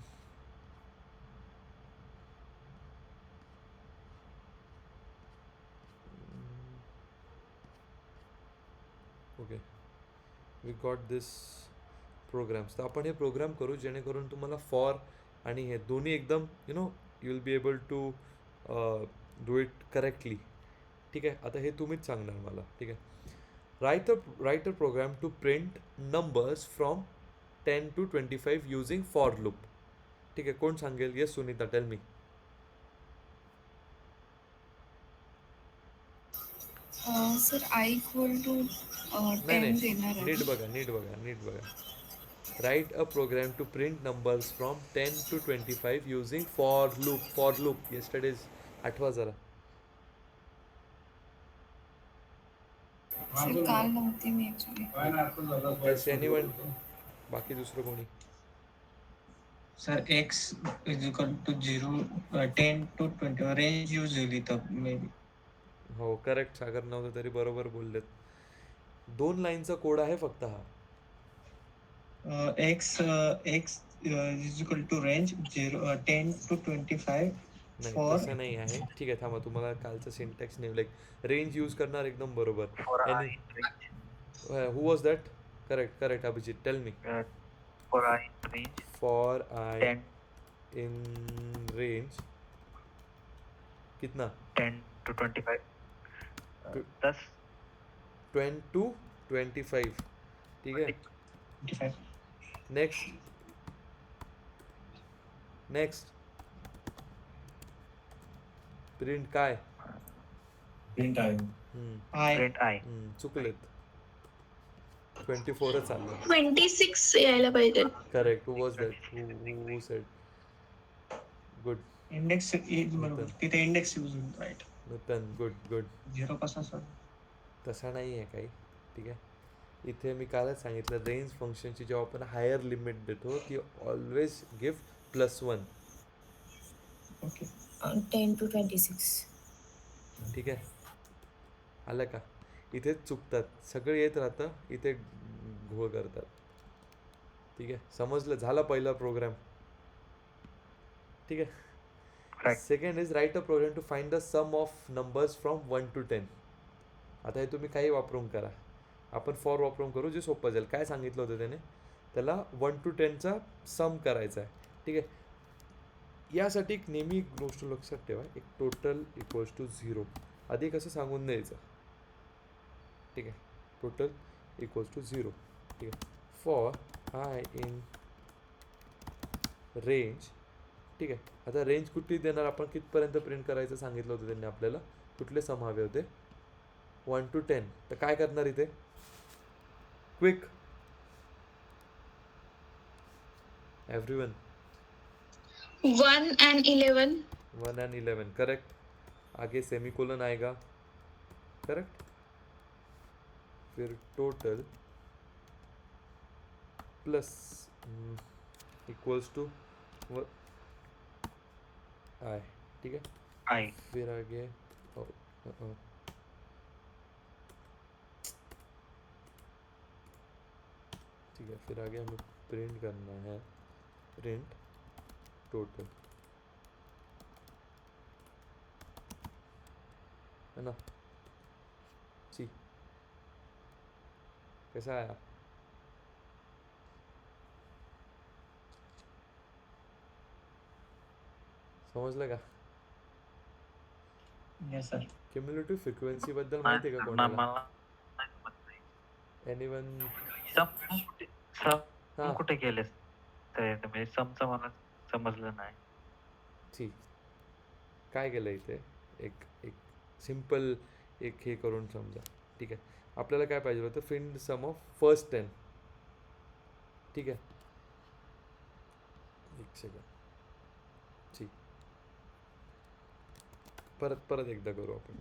okay, we got this programs. तर आपण हे प्रोग्राम करू जेणेकरून तुम्हाला फॉर आणि हे दोन्ही एकदम you will be able to do it correctly. ठीक आहे. आता हे तुम्हीच सांगणार मला. ठीक आहे. Write a program to print numbers from 10 to 25 using for loop. ठीक आहे. कोण सांगेल? Yes Sunita, tell me. Sir I equal to नाही 10 नाही, देणार आहे. नीट बघा. Write a program to print numbers from 10 to 25 using for loop. Yesterday's आठवा जरा. सर काल नव्हती मी ॲक्च्युली. एनिवन? बाकी दुसरं कोणी? Sir x is equal to 0 10 to 20 range use झाली तर मे बी. हो करेक्ट. सागर नव्हतं तरी बरोबर बोललेत. 2 लाईनचा कोड आहे फक्त हा. x is equal to range 10 to 25 नाही फॉर तसं नाही आहे. ठीक आहे. थांबा, तुम्हाला कालचं सिंटॅक्स नाही, लाईक रेंज यूज करणार एकदम बरोबर. For any I range. Who was that? Correct Abhijit, tell me. For I range for I 10 in range कितना? 10 to 25. To- 10 10 to 25. ठीक आहे. 25. नेक्स्ट प्रिंट काय? प्रिंट आहे आय प्रिंट आय. चुकलेत 24च आलं 26 यायला पाहिजे. Correct. Who was that who said good index बरोबर नूतन तिथे इंडेक्स यूज होतो राईट. नूतन गुड गुड. 0 कसा सर? तसा नाही आहे काही. ठीक आहे इथे मी कालच सांगितलं रेंज फंक्शनची जेव्हा आपण हायर लिमिट देतो ती ऑलवेज गिफ्ट +1. Okay 10 to 26. ठीक आहे आलं का. इथे चुकतात सगळं येत राहतं इथे घोळ करतात. ठीक आहे समजलं झाला पहिला प्रोग्राम. ठीक आहे Right. Second is write a program to find the sum of numbers from 1 to 10. आता हे तुम्ही काही वापरून करा. आपण फॉर वापरून करू जे सोपं जाईल. काय सांगितलं होतं त्याने त्याला 1 to 10चा सम करायचा आहे. ठीक आहे यासाठी एक नेहमी एक गोष्ट लक्षात ठेवा एक टोटल इक्वल्स टू 0 आधी कसं सांगून द्यायचं. ठीक आहे टोटल इक्वल्स टू 0. ठीक आहे फॉर आय इन रेंज. ठीक आहे आता रेंज कुठली देणार आपण कितपर्यंत प्रिंट करायचं सांगितलं होतं त्यांनी आपल्याला. कुठले सम हवे होते 1 to 10. तर काय करणार इथे quick everyone 1 and 11. 1 and 11 correct. आगे सेमीकोलन आएगा करेक्ट. फिर टोटल प्लस इक्वल्स टू आई. ठीक है आय. फिर आगे ठीक है फिर आगे हमें प्रिंट करना है प्रिंट टोटल है ना. सी कैसा आया समजलं का. Yes sir. क्युम्युलेटिव्ह फ्रिक्वेन्सी बद्दल माहिती आहे का कोणाला मला नाही समजत नाही. एनीवन. सम कुठे केले म्हणजे समचं मला समजलं नाही. ठीक काय केलं इथे एक एक सिम्पल एक हे करून समजा. ठीक आहे आपल्याला काय पाहिजे होतं फिंड सम ऑफ फर्स्ट 10. ठीक आहे एक सेकंड. ठीक परत एकदा करू आपण.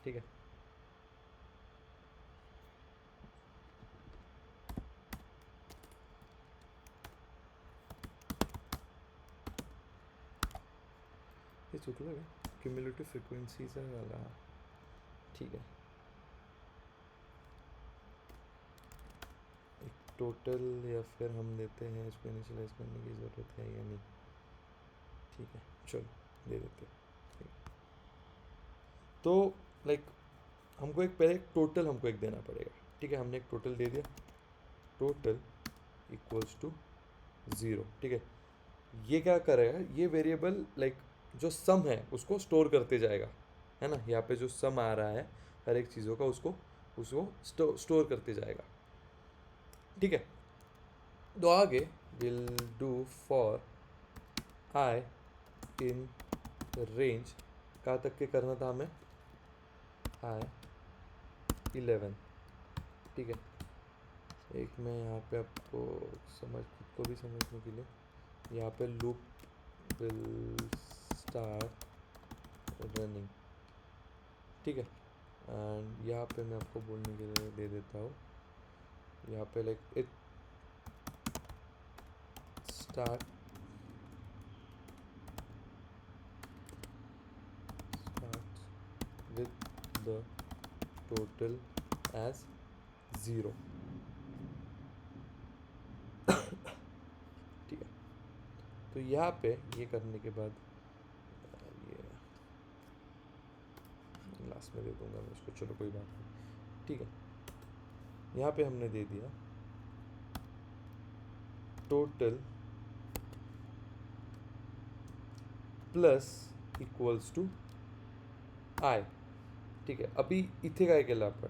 ठीक आहे हे चुकलं का क्युम्युलेटिव्ह फ्रिक्वेन्सीचा झाला. ठीक आहे एक टोटल या फिर हम देते हैं इसको इनिशियलाइज करने की ज़रूरत है या नहीं. ठीक है चलो दे देते हैं. तो लाइक हमको एक पहले टोटल हमको एक देना पड़ेगा. ठीक है हमने एक टोटल दे दिया टोटल इक्वल्स टू 0. ठीक है ये क्या करेगा ये वेरिएबल लाइक जो सम है उसको स्टोर करते जाएगा है ना. यहाँ पे जो सम आ रहा है हर एक चीज़ों का उसको स्टोर करते जाएगा. ठीक है तो आगे will do for I in range कहाँ तक के करना था हमें आई 11. ठीक है एक मैं यहाँ पे आपको खुद को भी समझने के लिए यहाँ पे लूप विल स्टार्ट रनिंग. ठीक है एंड यहाँ पे मैं आपको बोलने के लिए दे देता हूँ यहाँ पे like it start with the total as 0. ठीक है तो यहाँ पे ये करने के बाद ये लास्ट में दे दूंगा मैं इसको. चलो कोई बात नहीं. ठीक है यहाँ पे हमने दे दिया टोटल प्लस इक्वल्स टू आय. ठीक है अभी इथे काय केलं आपण.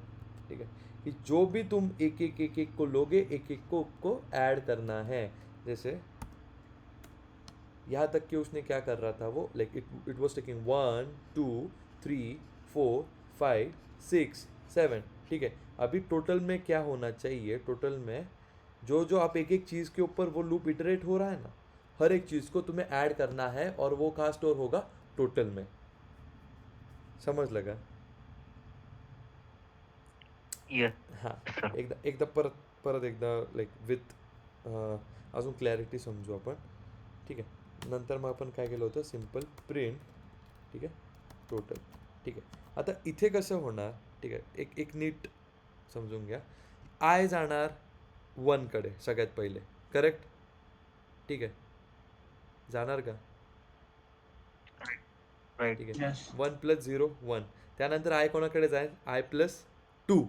ठीक है कि जो भी तुम एक एक को लोगे एक को ऐड करना है. जैसे यहाँ तक कि उसने क्या कर रहा था वो लाइक इट वाज टेकिंग 1 2 3 4 5 6 7, ठीक है। अभी टोटल में क्या होना चाहिए, टोटल में जो जो आप एक एक चीज़ के ऊपर वो लूप इटरेट हो रहा है ना, हर एक चीज़ को तुम्हें ऐड करना है और वो कहाँ स्टोर होगा, टोटल में। समज लगा? Yes, हां, sir. एकदा एकदा परत परत एकदा लाईक विथ अजून क्लॅरिटी समजू आपण, ठीक आहे। नंतर मग आपण काय केलं होतं, सिम्पल प्रिंट, ठीक आहे, टोटल, ठीक आहे। आता इथे कसं होणार, ठीक आहे, एक एक नीट समजून घ्या। आय जाणार 1 कडे सगळ्यात पहिले, करेक्ट? ठीक आहे, जाणार का? Right. ठीक आहे, Yes. 1 + 0 1, त्यानंतर आय कोणाकडे जाईल, आय + 2,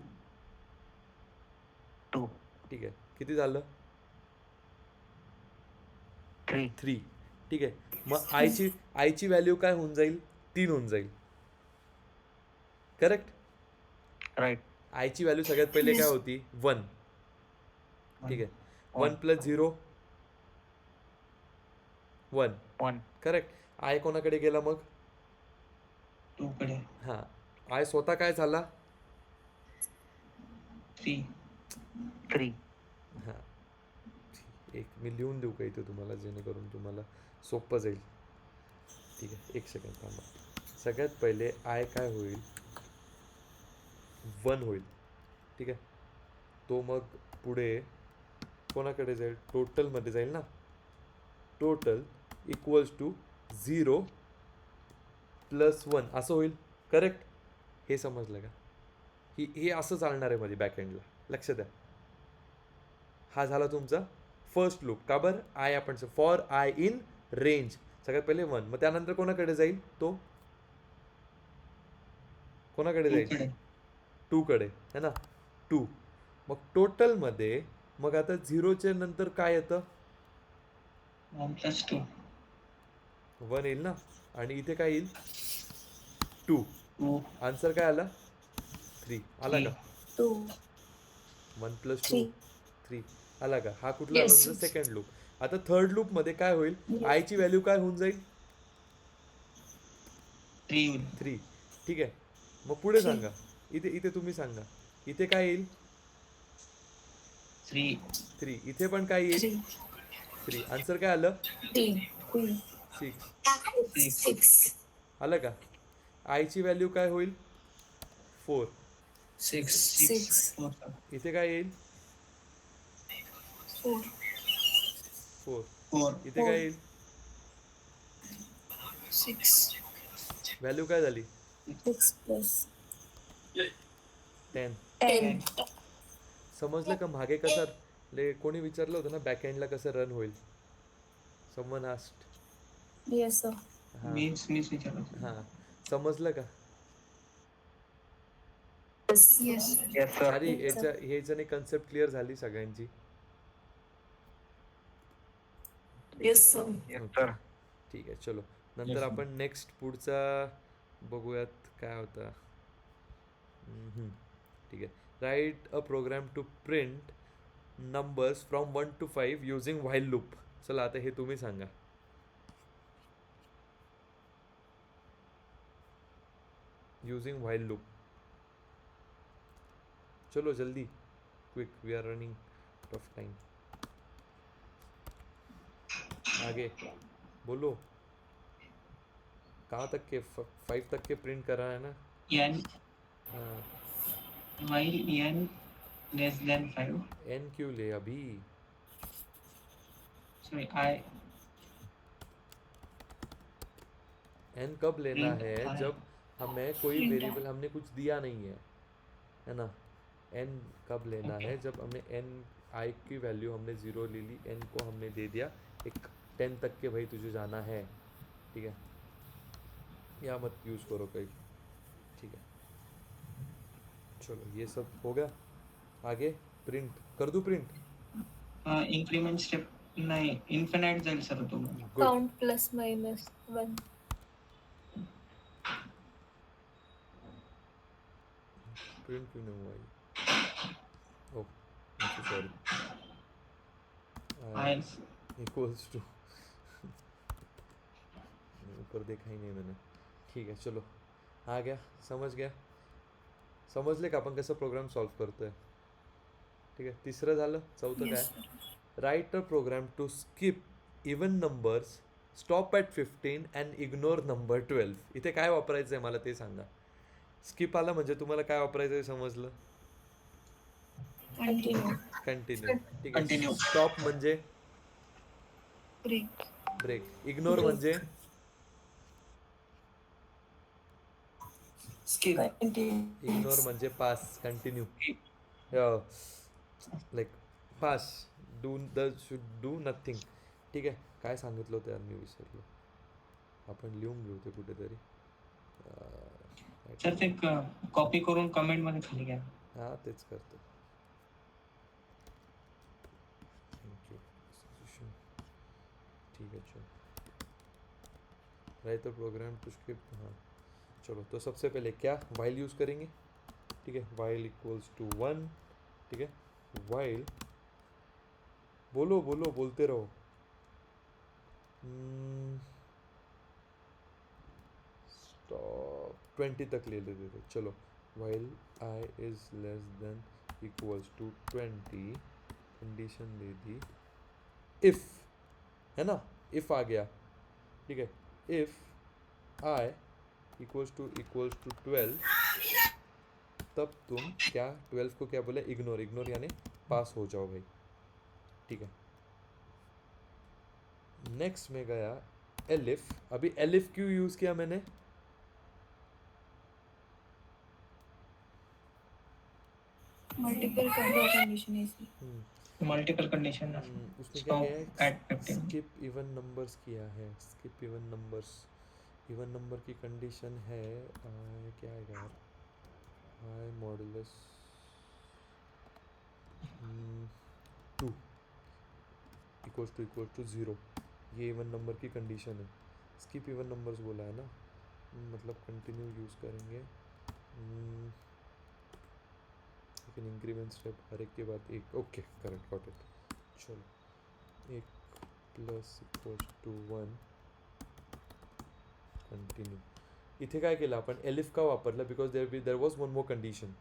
2, ठीक आहे, किती झालं, 3. 3, ठीक आहे। मग आयची व्हॅल्यू काय होऊन जाईल, 3 होऊन जाईल, करेक्ट? Right. आयची व्हॅल्यू सगळ्यात पहिले काय Yes. होती, 1, ठीक आहे। 1 1. + 0 1, 1. करेक्ट। आय कोणाकडे गेला मग, 2 कडे हां, आय स्वतः काय झाला, 3. 3. हां, एक मी लिहून देऊ का इथे तुम्हाला, जेणेकरून तुम्हाला सोपं जाईल, ठीक आहे। एक सेकंड थांबा। सगळ्यात पहिले आय काय होईल, 1 होईल, ठीक आहे। तो मग पुढे कोणाकडे जाईल, टोटलमध्ये जाईल ना, टोटल इक्वल्स टू 0 + 1 असं होईल, करेक्ट? हे समजलं का? हे असं चालणार आहे मध्ये बॅकएंडला, लक्ष द्या। हा झाला तुमचा फर्स्ट लूप, का बरं, आय आपण फॉर आय इन रेंज, सगळ्यात पहिले 1, मग त्यानंतर कोणाकडे जाईल, तो कोणाकडे 2 जाईल, कडे 2 कडे है ना, 2, मग टोटलमध्ये मग आता 0च्या नंतर काय येतं, 1 + 2 1 येईल ना, आणि इथे काय येईल, 2, 2 आन्सर काय आला, 3 आला का, 2, 1 + 2 3. 3 आला का, हा कुठला आला, Yes. म्हणजे सेकंड लूप। आता थर्ड लूप मध्ये काय होईल, Yes. आयची व्हॅल्यू काय होऊन जाईल, 3 होईल. 3, ठीक आहे। मग पुढे Three. सांगा, इथे इथे तुम्ही सांगा, इथे काय येईल, 3 3, इथे पण काय येईल, 3, 3, आन्सर काय आलं, 3, 6 6, आलं का। आयची व्हॅल्यू काय होईल, 4, 6 Six. 4 इथे काय येईल, 4, 4, 4 इथे काय येईल, 6. व्हॅल्यू काय झाली, 6 plus 10। 10. समजलं का मागे कसं, कोणी विचारलं होतं ना बॅकएंडला कसं रन होईल, समवन आस्ट, Yes, sir. हां मीच विचारत होतो. हां, समजलं का? Yes. Yes. Yes, sir. सारी ह्याच्याने कन्सेप्ट क्लिअर झाली सगळ्यांची, Yes, sir. Yes, sir. ठीक आहे। चलो नंतर Yes, आपण नेक्स्ट पुढचा बघूयात काय होता, ठीक आहे। Write a program to print numbers from 1 to 5 using while loop. चला आता हे तुम्ही सांगा, युझिंग व्हाईल लूप, चलो जल्दी, quick, we are running tough time, आगे बोलो, कहाँ तक के 5 तक के प्रिंट कर रहा है ना, n हाँ, while n less than 5, N क्यों ले अभी, sorry, I एन कब लेना Print है, I. जब हमें कोई Print वेरिएबल हमने कुछ दिया नहीं है ना। एन कब लेना Okay. है, जब हमने एन आई की वैल्यू हमने 0 ले ली, एन को हमने दे दिया एक 10 तक के, भाई तुझे जाना है, ठीक है, या मत यूज़ करो कहीं, ठीक है। चलो ये सब हो गया, आगे प्रिंट कर दूँ, प्रिंट, increment step नाही, infinite जाईल सर तुम्हाला. Good, Count plus minus 1. Print क्यों नहीं हुआ ये, oh sorry, I equals to ऊपर देखा ही नहीं मैंने, ठीक है। चलो आ गया, समझ गया, समजले का आपण कसं प्रोग्राम सॉल्व करतोय? ठीक आहे, तिसरं झालं. चौथं येस काय? Sir. Write a program to skip even numbers, stop at 15 and ignore number 12. इथे काय वापरायचं आहे मला ते सांगा. स्किप आलं म्हणजे तुम्हाला काय वापरायचं आहे समजलं? Continue. कंटिन्यू. ठीक आहे. कंटिन्यू. स्टॉप म्हणजे ब्रेक. ब्रेक. Ignore Break. म्हणजे स्किप. Continue. इग्नोर म्हणजे pass. Continue. Like pass. Do the should do nothing. ठीक आहे. काय सांगितलं होतं यार मी विसरलो. आपण लिहून घेऊ ते कुठेतरी. सर ते कॉपी करून कमेंट मध्ये खाली घ्या. हां तेच करतो. Thank you. ठीक है चलो. Write the program to skip. हाँ चलो, तो सबसे पहले क्या वाइल यूज़ करेंगे. ठीक है, वाइल इक्वल्स टू 1. ठीक है, वाइल बोलो बोलो बोलते रहो. स्टॉप 20 तक ले लेते थे. चलो, while I is less than equals to 20, condition दे दी. इफ है ना, इफ आ गया. ठीक है, इफ आई इक्वल्स टू 12, तब तुम क्या 12 को क्या बोले, इग्नोर. इग्नोर यानी पास हो जाओ भाई. ठीक है, नेक्स्ट में गया एलिफ. अभी एलिफ क्यों यूज किया मैंने? मल्टीपल कंडीशन है इसमें. Multiple condition. उसने क्या स्टॉप किया है? ॲट 15. स्किप इवन नंबर्स किया है. Skip even numbers. Even number की कंडीशन है क्या है यार, आई मॉडुलस 2 इक्वल्स टू 0. ये इवन नंबर की कंडीशन है. स्किप इवन नंबर्स बोला है ना, मतलब कंटिन्यू यूज़ करेंगे. लेकिन इंक्रीमेंट स्टेप हर एक के बाद एक. Okay correct, got it. चलो, 1 प्लस इक्वल्स टू 1 कंटिन्यू. इथे काय केलं आपण, एलिफ का वापरला? Because there was one more condition.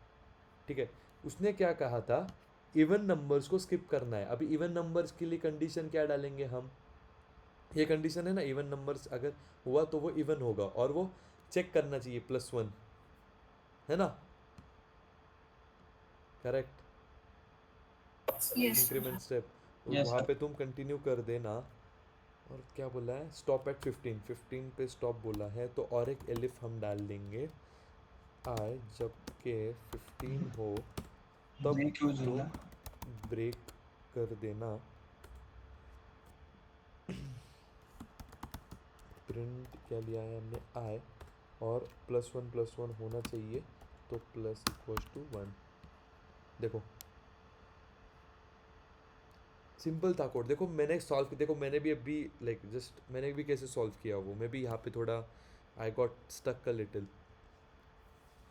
ठीक है, उसने क्या कहा था, इवन नंबर्स को स्किप करना है. अभी इवन नंबर्स के लिए कंडीशन क्या डालेंगे हम? ये कंडीशन है ना, इवन नंबर्स अगर हुआ तो वो इवन होगा और वो चेक करना चाहिए +1, है ना. Correct. Yes. Increment step. Yes, वहाँ sir. पे तुम कंटिन्यू कर देना. और क्या बोला है, स्टॉप एट 15 पे स्टॉप बोला है. तो और एक एलिफ हम डाल देंगे. आई जब के 15 हो तब ब्रेक यूज तुम होगा. ब्रेक कर देना. प्रिंट क्या लिया है हमने, आई, और +1 होना चाहिए. तो प्लस इक्वल्स टू 1. देखो सिंपल था कोड. देखो मैंने सॉल्व, देखो मैंने भी अभी लाइक जस्ट मैंने भी कैसे सॉल्व किया वो. मैं भी यहाँ पे थोड़ा I got stuck a little.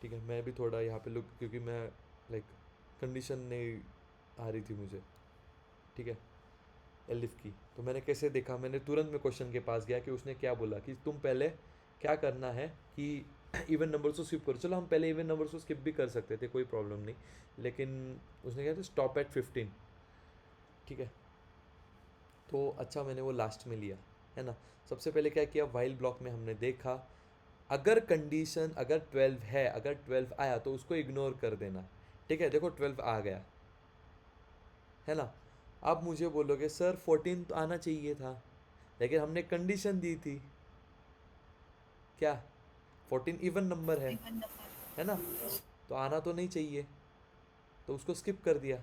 ठीक है, मैं भी थोड़ा यहाँ पे लुक, क्योंकि मैं लाइक कंडीशन नहीं आ रही थी मुझे. ठीक है, एलिफ की. तो मैंने कैसे देखा, मैंने तुरंत में क्वेश्चन के पास गया कि उसने क्या बोला कि तुम पहले क्या करना है कि इवन नंबर्स को स्किप करो. चलो हम पहले इवन नंबर्स को स्किप भी कर सकते थे, कोई प्रॉब्लम नहीं. लेकिन उसने क्या था, स्टॉप एट 15. ठीक है, तो अच्छा मैंने वो लास्ट में लिया, है ना. सबसे पहले क्या किया, वाइल ब्लॉक में हमने देखा अगर कंडीशन अगर 12 है, अगर 12 आया तो उसको इग्नोर कर देना. ठीक है, देखो 12 आ गया, है ना. आप मुझे बोलोगे सर 14 तो आना चाहिए था, लेकिन हमने कंडीशन दी थी क्या, 14 इवन नंबर है ना, तो आना तो नहीं चाहिए, तो उसको स्किप कर दिया.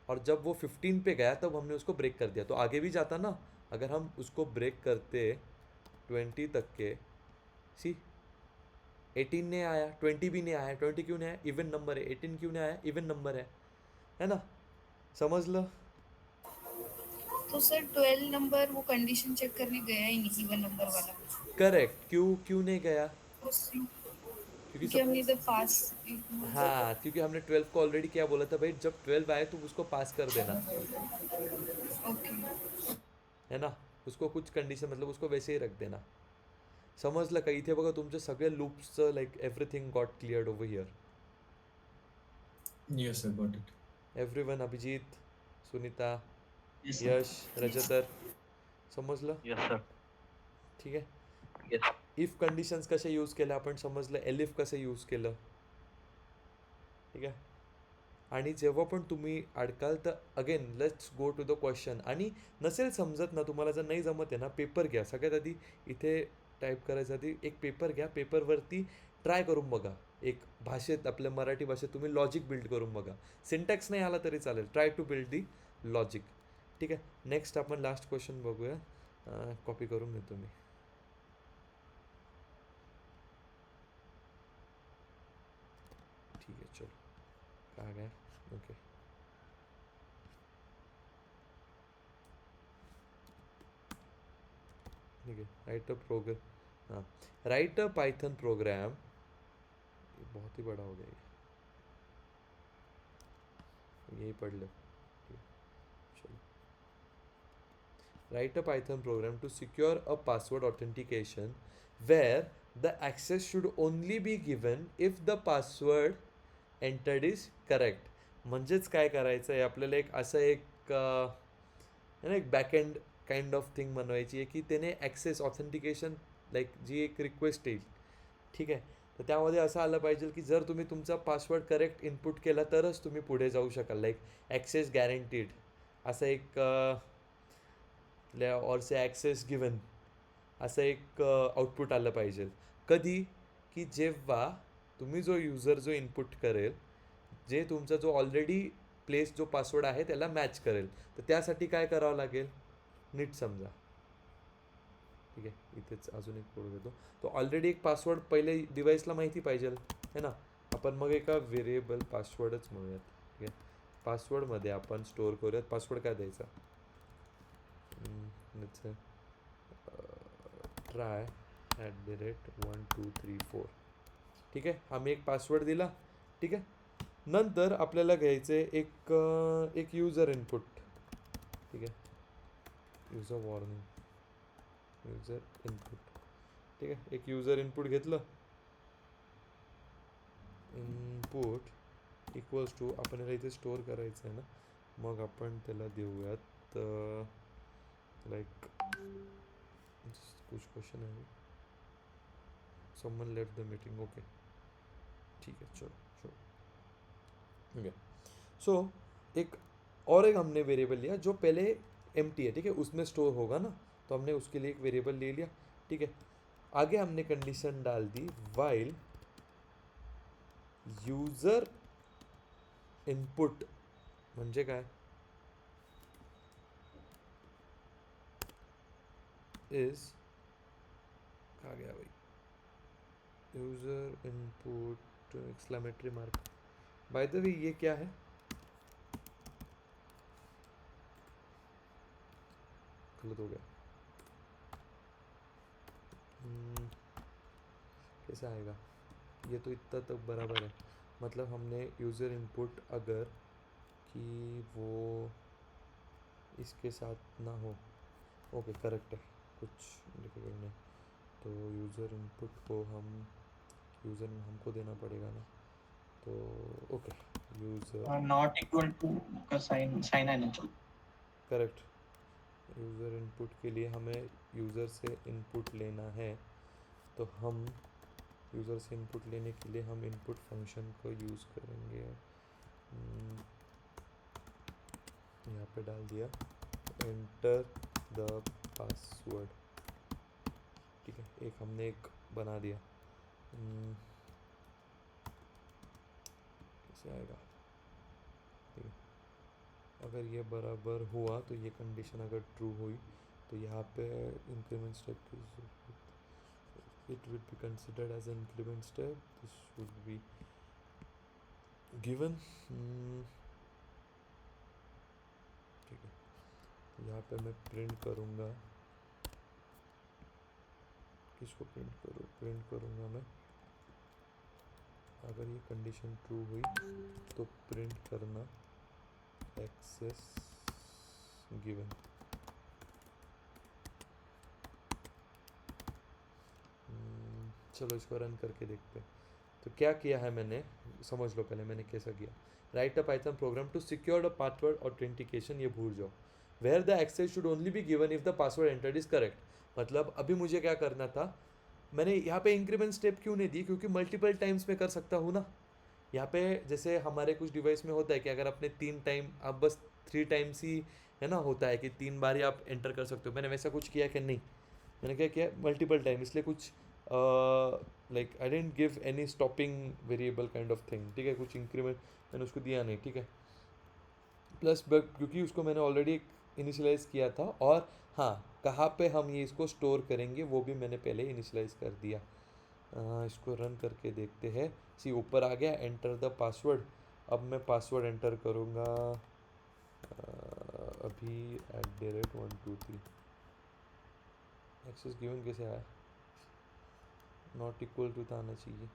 और जब वो 15 पे गया तब हमने उसको ब्रेक कर दिया. तो आगे भी जाता ना, अगर हम उसको ब्रेक करते 20 तक के. सी 18 नहीं आया, 20 भी नहीं आया. 20 क्यों नहीं आया, इवन नंबर है. 18 क्यों नहीं आया, इवन नंबर है ना. समझ लो. तो सर 12 नंबर वो कंडीशन चेक करने गया ही नहीं, इवन नंबर वाला. करेक्ट. क्यों नहीं गया, क्योंकि क्योंकि हमने इधर पास. हाँ, क्योंकि हमने 12 को ऑलरेडी क्या बोला था भाई, जब 12 आए तो उसको पास कर देना, ओके. है ना. उसको कुछ कंडिशन मतलब उसको वैसे ही रख देना. समजलं का. इथे बघा तुमचे सगळे loops like everything got cleared over here. Yes, sir, got it. Everyone, Abhijit, Sunita, Yes, sir. यश, रजतर, समजलं? Yes, sir. ठीक आहे. Yes. इफ कंडिशन्स कसे यूज केलं आपण समजलं, एलिफ कसं यूज केलं, ठीक आहे. आणि जेव्हा पण तुम्ही अडकाल तर again let's go to the question. आणि नसेल समजत ना तुम्हाला, जर नाही जमत आहे ना, पेपर घ्या. सगळ्यात आधी इथे टाईप करायच्या आधी एक पेपर घ्या. पेपरवरती ट्राय करून बघा. एक भाषेत, आपल्या मराठी भाषेत तुम्ही लॉजिक बिल्ड करून बघा. सिंटॅक्स नाही आला तरी चालेल. Try to build the logic. ठीक आहे. नेक्स्ट आपण लास्ट क्वेश्चन बघूया. कॉपी करून घेतो मी. ठीक आहे, चलो. काय काय ओके. ठीक है. Write a programme. हाँ, राइट अ पाइथन प्रोग्राम. ये बहुत ही बड़ा हो गया ये, यही पढ़ लो. ठीक है, चलो. Write a Python program to secure a password authentication where the access should only be given if the password entered is correct. म्हणजेच काय करायचं आहे आपल्याला, एक असं एक है ना, एक बॅकएंड काइंड ऑफ थिंग बनवायची आहे की त्याने ॲक्सेस ऑथेंटिकेशन, लाईक जी एक रिक्वेस्ट येईल, ठीक आहे. तर त्यामध्ये असं आलं पाहिजे की जर तुम्ही तुमचा पासवर्ड करेक्ट इनपुट केला तरच तुम्ही पुढे जाऊ शकाल. लाईक ॲक्सेस गॅरंटीड असं एक और से ॲक्सेस गिवन असं एक आउटपुट आलं पाहिजे. कधी की जेव्हा तुम्ही जो युजर जो इनपुट करेल, जे तुमचा जो ऑलरेडी प्लेस जो पासवर्ड आहे त्याला मॅच करेल. तर त्यासाठी काय करावं लागेल नीट समजा. ठीक आहे, इथेच अजून एक कोड घेतो. तो ऑलरेडी एक पासवर्ड पहिले डिव्हाइसला माहिती पाहिजे है ना. आपण मग एका व्हेरिएबल पासवर्डच म्हणूयात. ठीक आहे, पासवर्डमध्ये आपण स्टोअर करूयात. पासवर्ड काय द्यायचा, ट्राय @123 ठीक आहे. आम्ही एक पासवर्ड दिला. ठीक आहे. नंतर आपल्याला घ्यायचे एक यूजर इनपुट. ठीक आहे, यूजर वॉर्निंग, यूजर इनपुट. ठीक आहे, एक यूजर इनपुट घेतलं. इनपुट इक्वल्स टू, आपण याला इथे स्टोअर करायचं आहे ना, मग आपण त्याला देऊयात लाईक कुछ क्वेश्चन है. Someone left the meeting. Okay, ठीक है, चलो चलो. ओके, सो एक हमने वेरिएबल लिया जो पहले एम्प्टी है. ठीक है, उसमें स्टोर होगा ना, तो हमने उसके लिए एक वेरिएबल ले लिया. ठीक है, आगे हमने कंडीशन डाल दी वाइल यूजर इनपुट. म्हणजे काय, इज कहा गया भाई, user input exclamatory mark. Bye the वे ये क्या है, गलत हो गया. कैसे आएगा ये, तो इतना तक बराबर है. मतलब हमने यूज़र इनपुट अगर कि वो इसके साथ ना हो. ओके, करेक्ट है, कुछ डिफिकल्ट नहीं. तो यूज़र इनपुट को यूज़र हमको देना पड़ेगा ना. तो okay, user not equal to का साइन है ना. करेक्ट. यूज़र इनपुट के लिए हमें यूज़र से इनपुट लेना है. तो हम यूज़र से इनपुट लेने के लिए हम इनपुट फंक्शन को यूज़ करेंगे. यहाँ पे डाल दिया एंटर द पासवर्ड. ठीक है, एक हमने एक बना दिया. कैसे आएगा, ठीक है. अगर ये बराबर हुआ तो ये कंडीशन अगर ट्रू हुई तो यहाँ पे increment step it will be considered as an increment step. This should be given. ठीक है, तो यहाँ पे मैं प्रिंट करूँगा. किसको प्रिंट करूँगा मैं, अगर ये कंडीशन ट्रू हुई तो प्रिंट करना एक्सेस गिवन. चलो इसको रन करके देखते हैं. तो क्या किया है मैंने, समझ लो पहले मैंने कैसा किया। Write a Python program to secure the password authentication, ये भूल जाओ। Where the access should only be given if the password entered is correct. मतलब अभी मुझे क्या करना था, मैंने यहाँ पे इंक्रीमेंट स्टेप क्यों नहीं दी, क्योंकि मल्टीपल टाइम्स में कर सकता हूँ ना। यहाँ पे जैसे हमारे कुछ डिवाइस में होता है कि अगर आपने 3 टाइम, आप बस 3 टाइम्स ही है ना, होता है कि 3 बार ही आप एंटर कर सकते हो। मैंने वैसा कुछ किया कि नहीं, मैंने क्या किया मल्टीपल टाइम, इसलिए कुछ like I dent give any stopping variable kind of thing, ठीक है। कुछ इंक्रीमेंट मैंने उसको दिया नहीं, ठीक है। प्लस क्योंकि उसको मैंने ऑलरेडी इनिशियलाइज़ किया था, और हाँ कहाँ पे हम ये इसको स्टोर करेंगे वो भी मैंने पहले इनिशियलाइज़ कर दिया। इसको रन करके देखते हैं। सी ऊपर आ गया एंटर द पासवर्ड। अब मैं पासवर्ड एंटर करूँगा अभी @123। एक्सेस गिवन कैसे आया, नॉट इक्वल टू था आना चाहिए।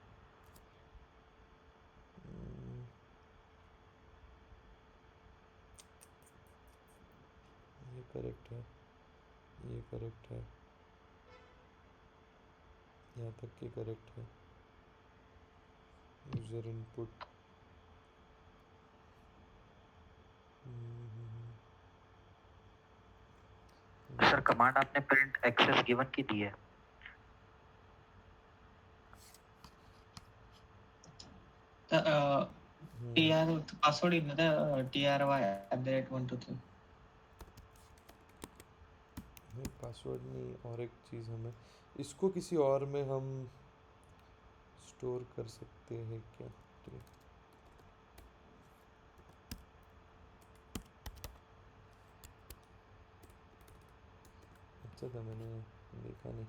ये करेक्ट है, ये करेक्ट है, यहाँ तक के करेक्ट है। यूज़र इनपुट, सर कमांड आपने प्रिंट एक्सेस गिवन की दी है। T R password in the TRY@123। Password नहीं, और एक चीज़ हमें इसको किसी और में हम स्टोर कर सकते हैं क्या, ठीक है। अच्छा था, मैंने देखा नहीं।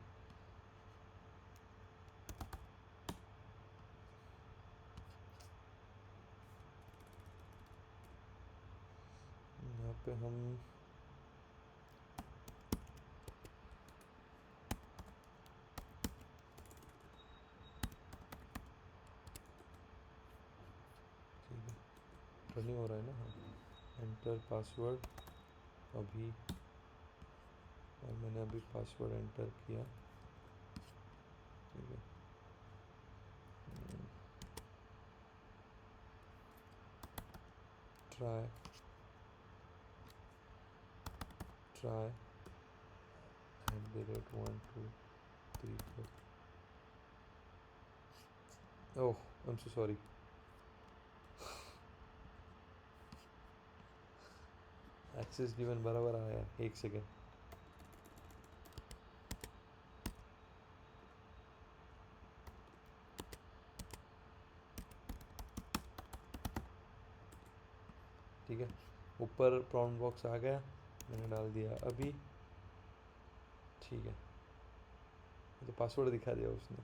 यहाँ पे हम नहीं हो रहा है ना। हाँ, एंटर पासवर्ड अभी, और मैंने अभी पासवर्ड एंटर किया, ठीक है। Try try @123 oh I am so sorry. Access given बराबर आया, एक सेकेंड। ठीक है, ऊपर प्रॉम्प्ट बॉक्स आ गया, मैंने डाल दिया अभी, ठीक है। तो पासवर्ड दिखा दिया उसने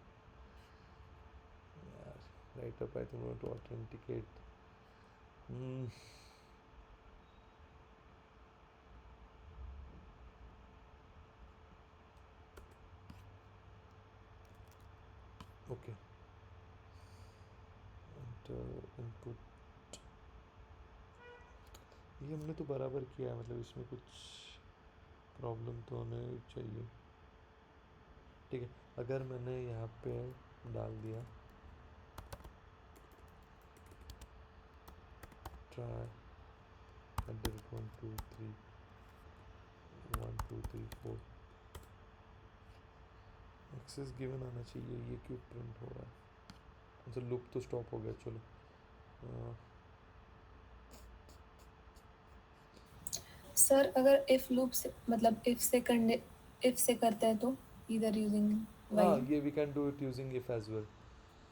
यार। Write up Python to authenticate, okay. Input ये हमने तो बराबर किया है, मतलब इसमें कुछ प्रॉब्लम तो होने चाहिए, ठीक है। अगर मैंने यहाँ पे डाल दिया ट्राई @123 1234, एक्सेस गिवन आना चाहिए, ये क्यों प्रिंट हो रहा है। अच्छा लूप तो स्टॉप हो गया, चलो। सर अगर इफ लूप से मतलब इफ से करते हैं तो इधर यूजिंग हाँ वाइल। ये we can do it using if as well,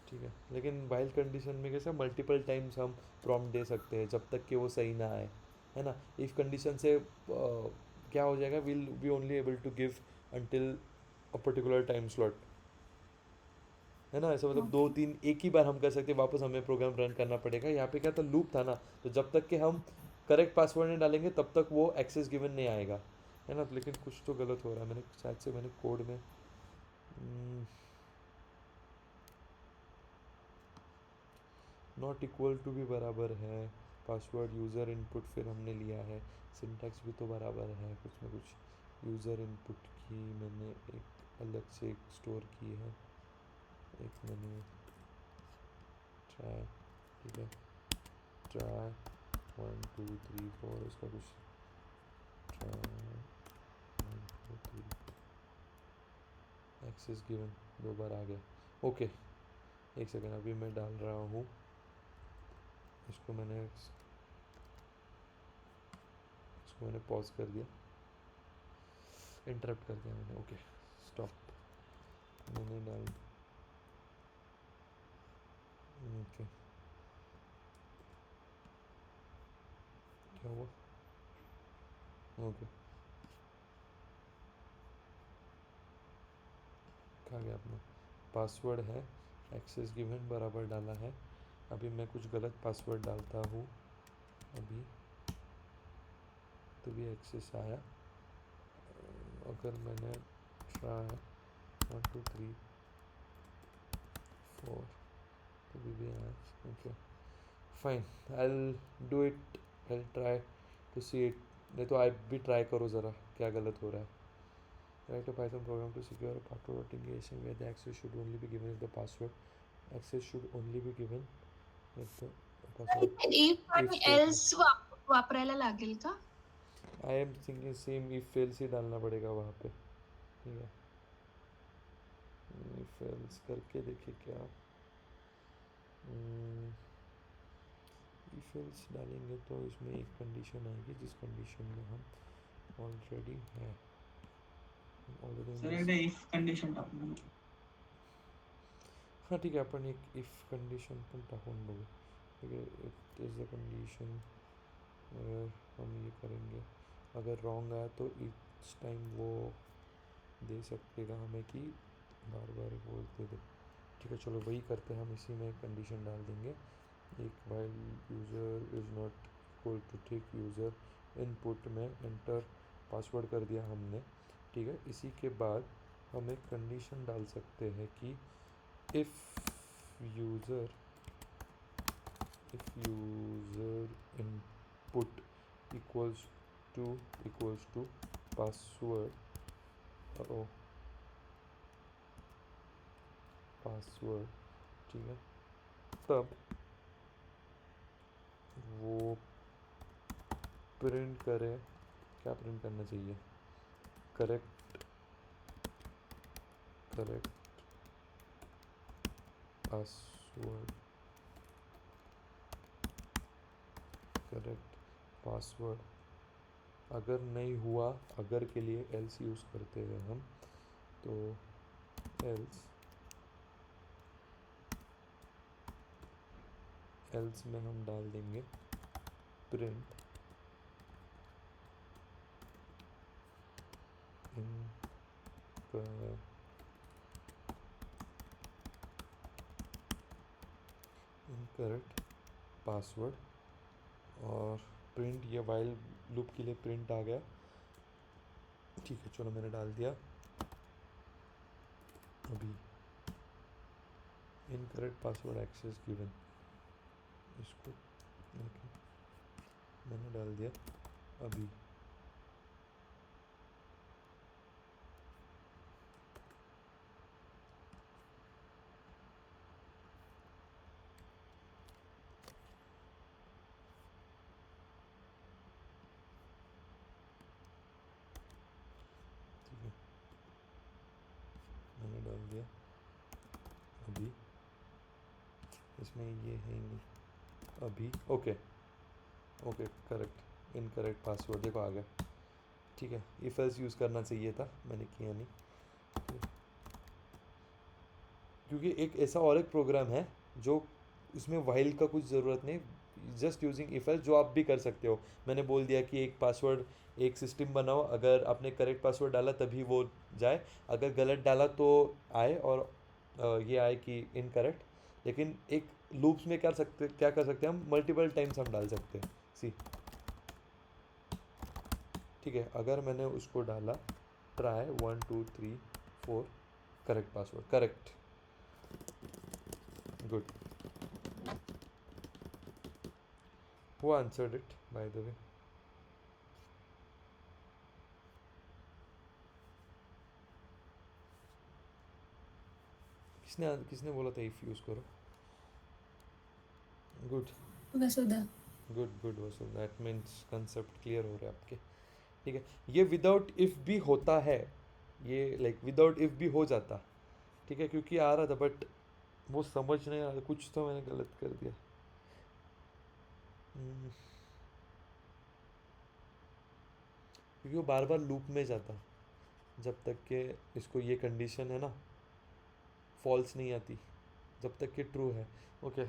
ठीक है। लेकिन वाइल कंडीशन में कैसे मल्टीपल टाइम्स हम प्रॉम्प्ट दे सकते हैं जब तक कि वो सही ना आए, है ना। इफ कंडीशन से क्या हो जाएगा, will be only able to give until a particular time slot, है ना। ऐसा मतलब दो ओके तीन एक ही बार हम कर सकते हैं, वापस हमें प्रोग्राम रन करना पड़ेगा। यहाँ पे क्या था, लूप था ना, तो जब तक कि हम करेक्ट पासवर्ड नहीं डालेंगे तब तक वो एक्सेस गिवन नहीं आएगा, है ना। लेकिन कुछ तो गलत हो रहा है, मैंने शायद से मैंने कोड में नॉट इक्वल टू भी बराबर है, पासवर्ड यूज़र इनपुट फिर हमने लिया है, सिंटैक्स भी तो बराबर है, कुछ में कुछ यूज़र इनपुट की मैंने एक अलग से स्टोर की है, एक मैंने ट्राई, ठीक है, ट्राई 1 2 3 4, इसका कुछ ट्राई 1 2 3, एक्सेस गिवन 2 बार आ गया। ओके, एक सेकेंड, अभी मैं डाल रहा हूँ इसको, मैंने पॉज कर दिया, इंटरप्ट कर दिया मैंने। ओके, स्टॉप, मैंने डाल, ओके, क्या हुआ? ओके, कहाँ गया अपना पासवर्ड है, एक्सेस गिवन बराबर डाला है। अभी मैं कुछ गलत पासवर्ड डालता हूँ अभी, तभी एक्सेस आया। अगर मैंने ट्राई 1 2 3 4, तभी भी आया। Okay, fine, I do it, I try to see it. नहीं तो आप भी ट्राई करो ज़रा, क्या गलत हो रहा है। Write a Python program to secure a password authentication where the access should only be given if the password access should only be given if the password if if आणि statement. एल्स वापरायला लागेल का? I am thinking same if else ही डालना पड़ेगा वहाँ पे, ठीक है। if else करके देखिए क्या, if else डालेंगे तो इसमें एक कंडीशन आएगी जिस कंडीशन में हम ऑलरेडी हैं, ऑलरेडी सर एकदा इफ कंडिशन टाकून हाँ ठीक है, आपण एक इफ कंडिशन पण टाकून बघू, ठीक है। इट इज द कंडीशन, हम ये करेंगे, अगर रॉन्ग आया तो ईच टाइम वो दे सकेगा हमें कि बार बार बोलते दे, ठीक है। चलो वही करते हैं, हम इसी में कंडीशन डाल देंगे, एक while user is not equal to, ठीक, यूज़र इनपुट में एंटर पासवर्ड कर दिया हमने, ठीक है। इसी के बाद हम एक कंडीशन डाल सकते हैं कि if user input equals to password, ठीक है, तब वो प्रिंट करे, क्या प्रिंट करना चाहिए, करेक्ट पासवर्ड, करेक्ट पासवर्ड। अगर नहीं हुआ, अगर के लिए एल्स यूज़ करते हैं हम, तो एल्स में हम डाल देंगे प्रिंट इनकरेक्ट पासवर्ड, और प्रिंट, ये वाइल लूप के लिए प्रिंट आ गया, ठीक है। चलो मैंने डाल दिया, अभी इनकरेक्ट पासवर्ड एक्सेस गिवन, इसको देखिए मैंने डाल दिया अभी, ठीक है, मैंने डाल दिया अभी, इसमें ये है ही नहीं अभी। ओके करेक्ट, इनकरेक्ट पासवर्ड, देखो आ गया, ठीक है। इफ एल्स यूज़ करना चाहिए था, मैंने किया नहीं, क्योंकि एक प्रोग्राम है जो इसमें वाइल का कुछ ज़रूरत नहीं, जस्ट यूजिंग इफ एल्स, जो आप भी कर सकते हो। मैंने बोल दिया कि एक पासवर्ड, एक सिस्टम बनाओ, अगर आपने करेक्ट पासवर्ड डाला तभी वो जाए, अगर गलत डाला तो आए, और ये आए कि इनकरेक्ट। लेकिन एक लूप्स में क्या कर सकते हैं हम, मल्टीपल टाइम्स हम डाल सकते हैं, सी, ठीक है। अगर मैंने उसको डाला try 1 2 3 4, correct password, correct, good, who answered it by the way? किसने बोला था इफ यूज़ करो? Good Vasudha. Good good Vasu, that means concept clear हो रहे हैं आपके, ठीक है। ये विदाउट इफ भी होता है, ये लाइक विदाउट इफ भी हो जाता, ठीक है, क्योंकि आ रहा था बट वो समझ नहीं आ रहा, कुछ तो मैंने गलत कर दिया। क्योंकि वो बार बार लूप में जाता जब तक के इसको ये कंडीशन है ना फॉल्स नहीं आती, जब तक कि ट्रू है। ओके,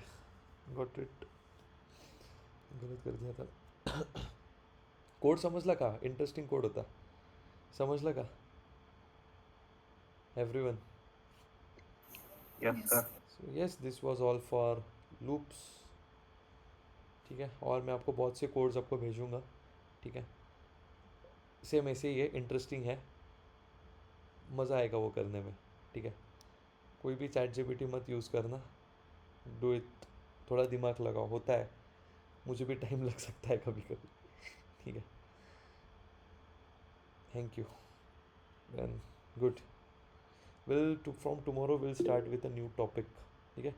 गॉट इट, गलत कर दिया था। कोड समजला का? इंटरेस्टिंग कोड होता, समजला का everyone? Yes Yes. Sir. So yes, this was all for loops, ठीक है। और मैं आपको बहुत से कोड्स आपको भेजूंगा, ठीक है। सेम ऐसे ही है, इंटरेस्टिंग है, मज़ा आएगा वो करने में, ठीक है। कोई भी चैट जीपीटी मत यूज़ करना, डू इट, थोड़ा दिमाग लगाओ, होता है, मुझे भी टाइम लग सकता है कभी कभी, ठीक है। Thank you and good. Will to from tomorrow will start with a new topic, ठीक है।